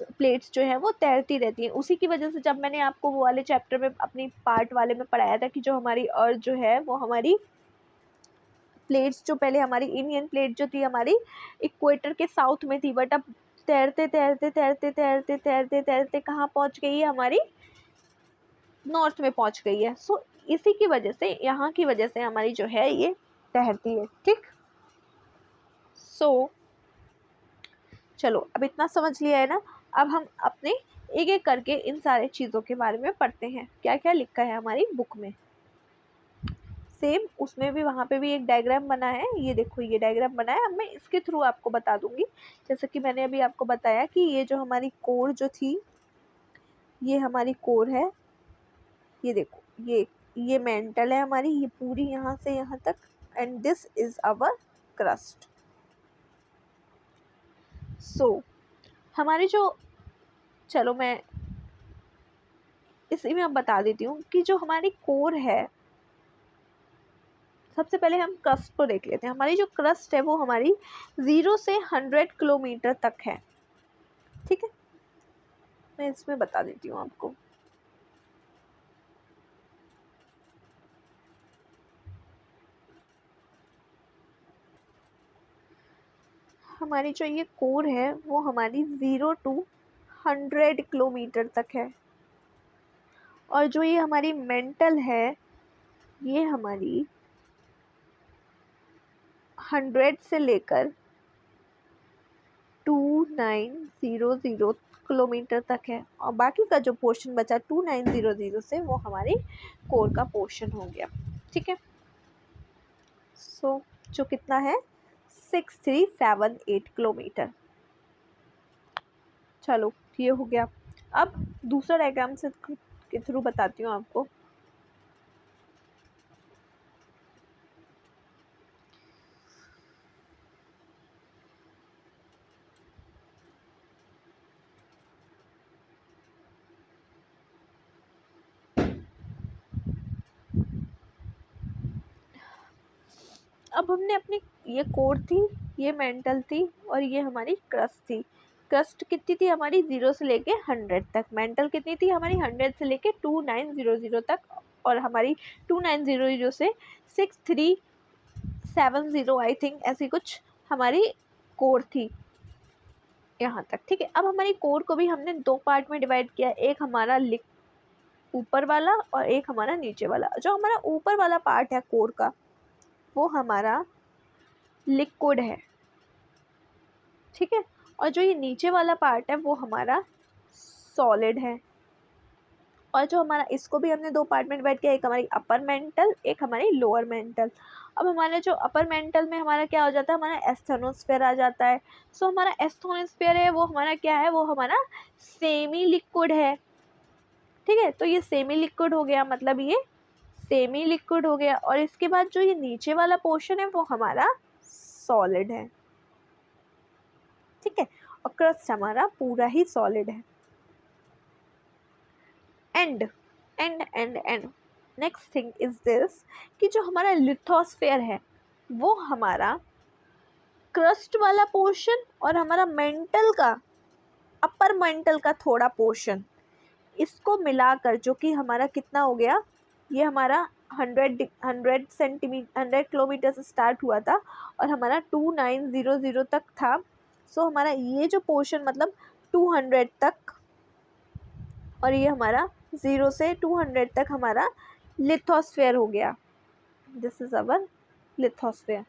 प्लेट्स जो है वो तैरती रहती हैं। उसी की वजह से जब मैंने आपको वो वाले चैप्टर में अपनी पार्ट वाले में पढ़ाया था कि जो हमारी अर्थ जो है वो हमारी प्लेट्स, जो पहले हमारी इंडियन प्लेट जो थी हमारी इक्वेटर के साउथ में थी, बट अब तैरते तैरते तैरते तैरते तैरते तैरते कहाँ पहुँच गई है? हमारी नॉर्थ में पहुँच गई है। सो इसी की वजह से, यहाँ की वजह से हमारी जो है ये तैरती है। ठीक, सो चलो अब इतना समझ लिया है ना। अब हम अपने एक एक करके इन सारे चीज़ों के बारे में पढ़ते हैं, क्या क्या लिखा है हमारी बुक में। सेम उसमें भी, वहाँ पे भी एक डायग्राम बना है, ये देखो ये डायग्राम बना है। अब मैं इसके थ्रू आपको बता दूंगी। जैसे कि मैंने अभी आपको बताया कि ये जो हमारी कोर जो थी, ये हमारी कोर है, ये देखो ये मेंटल है हमारी, ये पूरी यहाँ से यहाँ तक, and this is our crust. So हमारी जो, चलो मैं इसी में अब बता देती हूँ कि जो हमारी कोर है, सबसे पहले हम क्रस्ट को देख लेते हैं। हमारी जो क्रस्ट है वो हमारी 0 से 100 किलोमीटर तक है, ठीक है। मैं इसमें बता देती हूँ आपको। हमारी जो ये कोर है वो हमारी 0 to 100 किलोमीटर तक है, और जो ये हमारी मेंटल है ये हमारी 100 से लेकर 2900 किलोमीटर तक है, और बाकी का जो पोर्शन बचा 2900 से वो हमारी कोर का पोर्शन हो गया, ठीक है। सो जो कितना है 6378 किलोमीटर। चलो ये हो गया। अब दूसरा डायग्राम से के थ्रू बताती हूँ आपको। अब हमने अपनी, ये कोर थी, ये मेंटल थी, और ये हमारी क्रस्ट थी। क्रस्ट कितनी थी हमारी 0 से लेके 100 तक, मेंटल कितनी थी हमारी 100 से लेके 2900 तक, और हमारी 2900 से 6370 आई थिंक ऐसी कुछ हमारी कोर थी यहाँ तक, ठीक है। अब हमारी कोर को भी हमने दो पार्ट में डिवाइड किया, एक हमारा ऊपर वाला और एक हमारा नीचे वाला। जो हमारा ऊपर वाला पार्ट है कोर का वो हमारा लिक्विड है, ठीक है, और जो ये नीचे वाला पार्ट है वो हमारा सॉलिड है। और जो हमारा, इसको भी हमने दो पार्ट में डिवाइड किया, एक हमारी अपर मेंटल, एक हमारी लोअर मेंटल। अब हमारे जो अपर मेंटल में हमारा क्या हो जाता है, हमारा एस्थेनोस्फेयर आ जाता है। सो हमारा एस्थेनोस्फेयर है वो हमारा क्या है, वो हमारा सेमी लिक्विड है, ठीक है। तो ये सेमी लिक्विड हो गया, मतलब ये सेमी लिक्विड हो गया। और इसके बाद जो ये नीचे वाला पोर्शन है वो हमारा सॉलिड है, ठीक है, और क्रस्ट हमारा पूरा ही सॉलिड है। And and and and next thing is this कि जो हमारा लिथोस्फेयर है वो हमारा क्रस्ट वाला पोर्शन और हमारा मेंटल का, अपर मेंटल का थोड़ा पोर्शन, इसको मिलाकर जो कि हमारा कितना हो गया, ये हमारा 100 सेंटीमीटर 100 किलोमीटर से स्टार्ट हुआ था और हमारा 2900 तक था। सो हमारा ये जो पोर्शन मतलब 200 तक, और ये हमारा 0 से 200 तक हमारा लिथोस्फेयर हो गया। दिस इज़ अवर लिथोस्फेयर,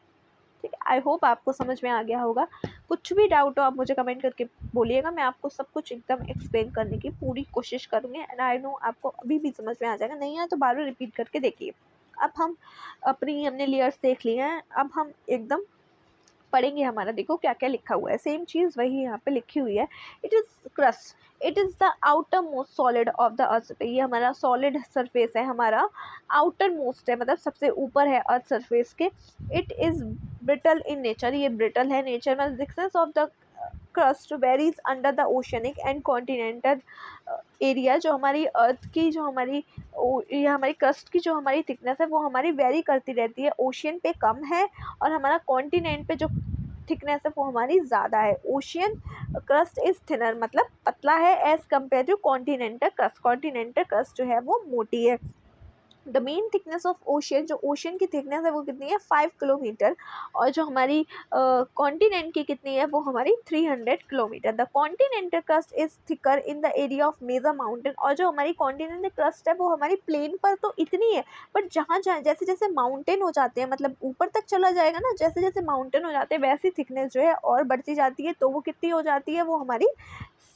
ठीक है। आई होप आपको समझ में आ गया होगा। कुछ भी डाउट हो आप मुझे कमेंट करके बोलिएगा, मैं आपको सब कुछ एकदम एक्सप्लेन करने की पूरी कोशिश करूँगी। एंड आई नो आपको अभी भी समझ में आ जाएगा, नहीं आया तो बार बार रिपीट करके देखिए। अब हम हमने लेयर्स देख लिए हैं, अब हम एकदम पढ़ेंगे। हमारा देखो क्या क्या लिखा हुआ है, सेम चीज़ वही यहाँ पे लिखी हुई है। It is crust, it is the outer most solid of the अर्थ। ये हमारा सॉलिड सरफेस है, हमारा आउटर मोस्ट है, मतलब सबसे ऊपर है अर्थ सरफेस के। It is brittle in nature, ये ब्रिटल है नेचर में। Thickness of the crust varies under the oceanic and continental area. जो हमारी अर्थ की, जो हमारी ये हमारी क्रस्ट की जो हमारी थिकनेस है वो हमारी वेरी करती रहती है। ओशियन पे कम है और हमारा कॉन्टिनेंट पे जो थिकनेस है वो हमारी ज़्यादा है। ओशियन क्रस्ट इज़ थिनर, मतलब पतला है, as compare to continental crust. Continental crust जो है वो मोटी है। The main thickness of ocean, जो ओशियन की थिकनेस है वो कितनी है 5 किलोमीटर, और जो हमारी कॉन्टिनेंट की कितनी है वो हमारी 300 kilometre. The continental crust is thicker in the area of major mountain, और जो हमारी कॉन्टिनेंटल क्रस्ट है वो हमारी प्लेन पर तो इतनी है, बट जहाँ जहाँ जैसे जैसे माउंटेन हो जाते हैं, मतलब ऊपर तक चला जाएगा ना, जैसे जैसे माउंटेन हो जाते हैं वैसी थिकनेस जो है और बढ़ती जाती है, तो वो कितनी हो जाती है, वो हमारी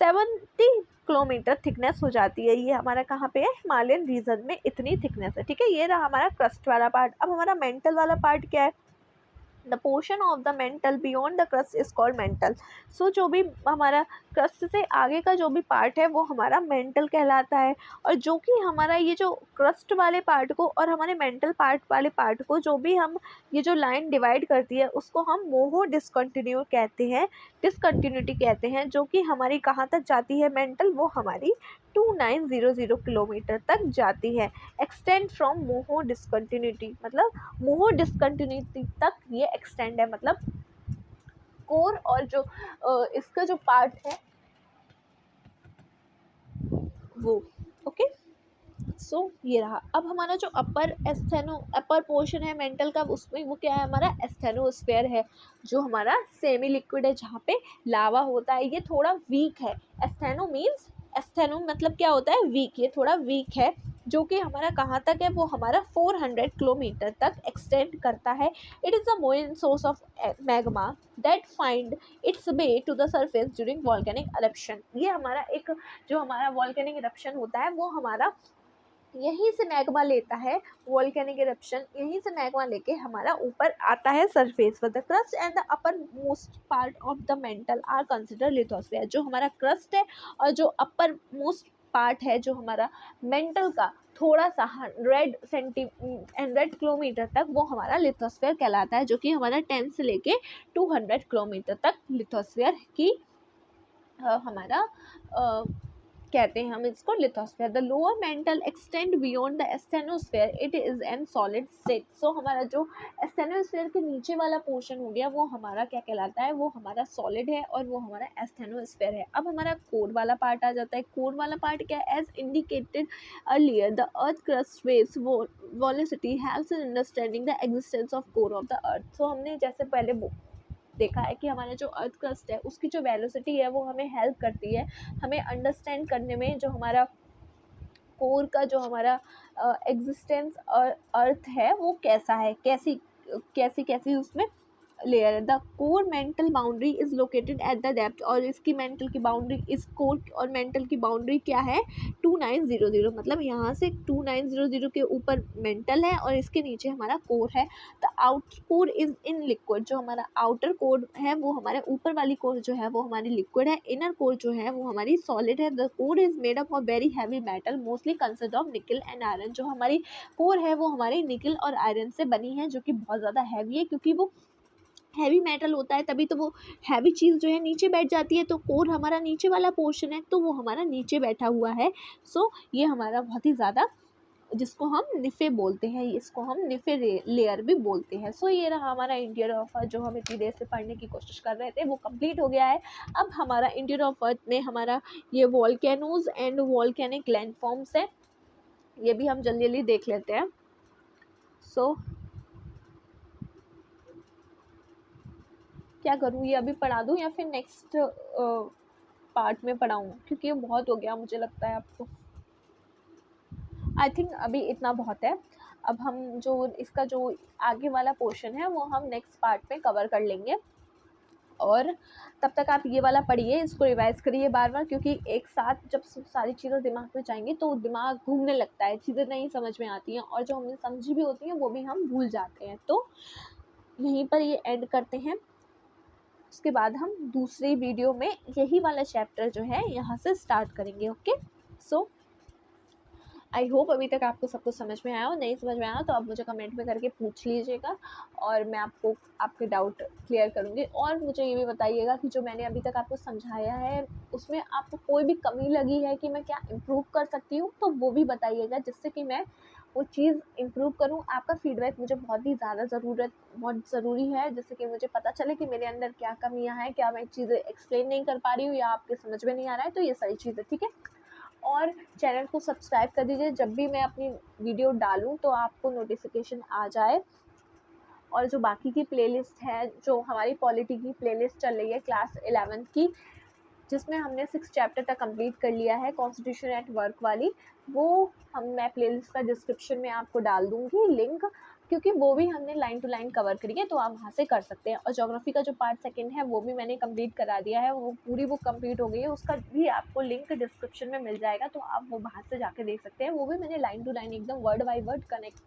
70 किलोमीटर थिकनेस हो जाती है। ये हमारा कहाँ पे है, हिमालयन रीजन में इतनी थिकनेस है, ठीक है। ये रहा हमारा क्रस्ट वाला पार्ट। अब हमारा मेंटल वाला पार्ट क्या है, the portion of the mantle beyond the crust is called mantle. So जो भी हमारा क्रस्ट से आगे का जो भी पार्ट है वो हमारा मेंटल कहलाता है, और जो कि हमारा ये जो क्रस्ट वाले पार्ट को और हमारे मेंटल पार्ट वाले पार्ट को जो भी हम ये जो लाइन डिवाइड करती है उसको हम मोहो डिसकंटिन्यू कहते हैं, डिसकंटिन्यूटी कहते हैं, जो कि हमारी कहाँ तक जाती है मेंटल, वो हमारी 2900 किलोमीटर तक जाती है। एक्सटेंड फ्रॉम मोहो डिसकंटिन्यूटी, मतलब मोहो डिसकंटिन्यूटी तक ये एक्सटेंड है, मतलब कोर और जो इसका जो पार्ट है वो, ओके। सो ये रहा। अब हमारा जो अपर पोर्शन है मेंटल का, उसमें वो क्या है, हमारा एस्थेनोस्फेयर है, जो हमारा सेमी लिक्विड है, जहाँ पे लावा होता है। ये थोड़ा वीक है, एस्थेनो मतलब क्या होता है, वीक, ये थोड़ा वीक है, जो कि हमारा कहाँ तक है, वो हमारा 400 किलोमीटर तक एक्सटेंड करता है। It is the main source of magma that find its way to the surface during volcanic eruption। ये हमारा एक जो हमारा वॉल्केनिक eruption होता है वो हमारा यहीं से मैग्मा लेता है, वॉल्केनिक eruption यहीं से मैग्मा लेके हमारा ऊपर आता है सरफेस पर। The crust and the uppermost part of the mantle are consider lithosphere. जो हमारा क्रस्ट है और जो अपर मोस्ट पार्ट है जो हमारा मेंटल का, थोड़ा सा 100 किलोमीटर तक, वो हमारा लिथोस्फीयर कहलाता है, जो कि हमारा 10 से लेके 200 किलोमीटर तक लिथोस्फीयर की हमारा कहते हैं हम इसको lithosphere. The lower mantle extend beyond the asthenosphere, it is an solid state. So हमारा जो एस्थेनोस्फीयर के नीचे वाला पोर्शन हो गया वो हमारा क्या कहलाता है, वो हमारा सॉलिड है और वो हमारा एस्थेनोस्फीयर है। अब हमारा कोर वाला पार्ट आ जाता है। कोर वाला पार्ट क्या है, as indicated earlier the earth crust waves velocity helps in understanding the existence of core of the earth. So हमने जैसे पहले देखा है कि हमारा जो अर्थ क्रस्ट है उसकी जो वेलोसिटी है वो हमें हेल्प करती है हमें अंडरस्टैंड करने में, जो हमारा कोर का जो हमारा एग्जिस्टेंस और अर्थ है वो कैसा है, कैसी कैसी कैसी उसमें लेयर है। The core mantle boundary is located at the depth, और इसकी मेंटल की बाउंड्री, इस कोर और मेंटल की बाउंड्री क्या है, 2900, मतलब यहाँ से 2900 के ऊपर मेंटल है और इसके नीचे हमारा कोर है। The outer core is in liquid, जो हमारा आउटर कोर है वो हमारे ऊपर वाली कोर जो है वो हमारी लिक्विड है, इनर कोर जो है वो हमारी सॉलिड है। The core is made up of very heavy metal mostly consist of निकल एंड आयरन। जो हमारी कोर है वो हमारी निकल और आयरन से बनी है, जो कि बहुत ज़्यादा हैवी है, क्योंकि वो हैवी मेटल होता है तभी तो वो हैवी चीज़ जो है नीचे बैठ जाती है। तो कोर हमारा नीचे वाला पोर्शन है तो वो हमारा नीचे बैठा हुआ है। सो ये हमारा बहुत ही ज़्यादा, जिसको हम निफे बोलते हैं, इसको हम निफे लेयर भी बोलते हैं। सो ये रहा हमारा इंटीरियर ऑफ अर्थ, जो हम इतनी देर से पढ़ने की कोशिश कर रहे थे वो कंप्लीट हो गया है। अब हमारा इंटीरियर ऑफ अर्थ में हमारा ये वॉल्केनोज एंड वॉल्केनिक लैंडफॉर्म्स है, ये भी हम जल्दी जल्दी देख लेते हैं। सो क्या करूँ, ये अभी पढ़ा दूँ या फिर नेक्स्ट पार्ट में पढ़ाऊँ, क्योंकि ये बहुत हो गया मुझे लगता है आपको। आई थिंक अभी इतना बहुत है। अब हम जो इसका जो आगे वाला पोर्शन है वो हम नेक्स्ट पार्ट में कवर कर लेंगे, और तब तक आप ये वाला पढ़िए, इसको रिवाइज करिए बार बार, क्योंकि एक साथ जब सारी चीज़ें दिमाग में जाएंगी तो दिमाग घूमने लगता है, चीज़ें नहीं समझ में आती हैं, और जो हमने समझी भी होती हैं वो भी हम भूल जाते हैं। तो यहीं पर ये एंड करते हैं, उसके बाद हम दूसरी वीडियो में यही वाला चैप्टर जो है यहाँ से स्टार्ट करेंगे। ओके, सो आई होप अभी तक आपको सब कुछ समझ में आया हो। नहीं समझ में आया तो आप मुझे कमेंट में करके पूछ लीजिएगा और मैं आपको आपके डाउट क्लियर करूँगी। और मुझे ये भी बताइएगा कि जो मैंने अभी तक आपको समझाया है उसमें आपको कोई भी कमी लगी है कि मैं क्या इम्प्रूव कर सकती हूँ, तो वो भी बताइएगा, जिससे कि मैं वो चीज़ इम्प्रूव करूँ। आपका फीडबैक मुझे बहुत ही ज़्यादा बहुत ज़रूरी है, जिससे कि मुझे पता चले कि मेरे अंदर क्या कमियाँ हैं, क्या मैं चीज़ें एक्सप्लेन नहीं कर पा रही हूँ या आपके समझ में नहीं आ रहा है, तो ये सारी चीज़ें, ठीक है। और चैनल को सब्सक्राइब कर दीजिए, जब भी मैं अपनी वीडियो डालूँ तो आपको नोटिफिकेशन आ जाए। और जो बाकी की प्लेलिस्ट है, जो हमारी पॉलिटी की प्लेलिस्ट चल रही है क्लास 11th की, जिसमें हमने 6 चैप्टर तक कंप्लीट कर लिया है, कॉन्स्टिट्यूशन एट वर्क वाली, वो मैं प्लेलिस्ट का डिस्क्रिप्शन में आपको डाल दूंगी लिंक, क्योंकि वो भी हमने लाइन टू लाइन कवर करी है, तो आप वहाँ से कर सकते हैं। और ज्योग्राफी का जो पार्ट सेकंड है वो भी मैंने कंप्लीट करा दिया है, वो पूरी बुक कंप्लीट हो गई है, उसका भी आपको लिंक डिस्क्रिप्शन में मिल जाएगा, तो आप वो वहाँ से जाके देख सकते हैं। वो भी मैंने लाइन टू लाइन एकदम वर्ड बाय वर्ड कनेक्ट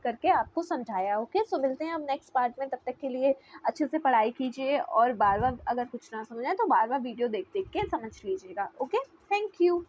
करके आपको समझाया। ओके, सो मिलते हैं अब नेक्स्ट पार्ट में, तब तक के लिए अच्छे से पढ़ाई कीजिए और बार बार अगर कुछ ना समझ आए तो बार बार वीडियो देख देख के समझ लीजिएगा। Okay, thank you.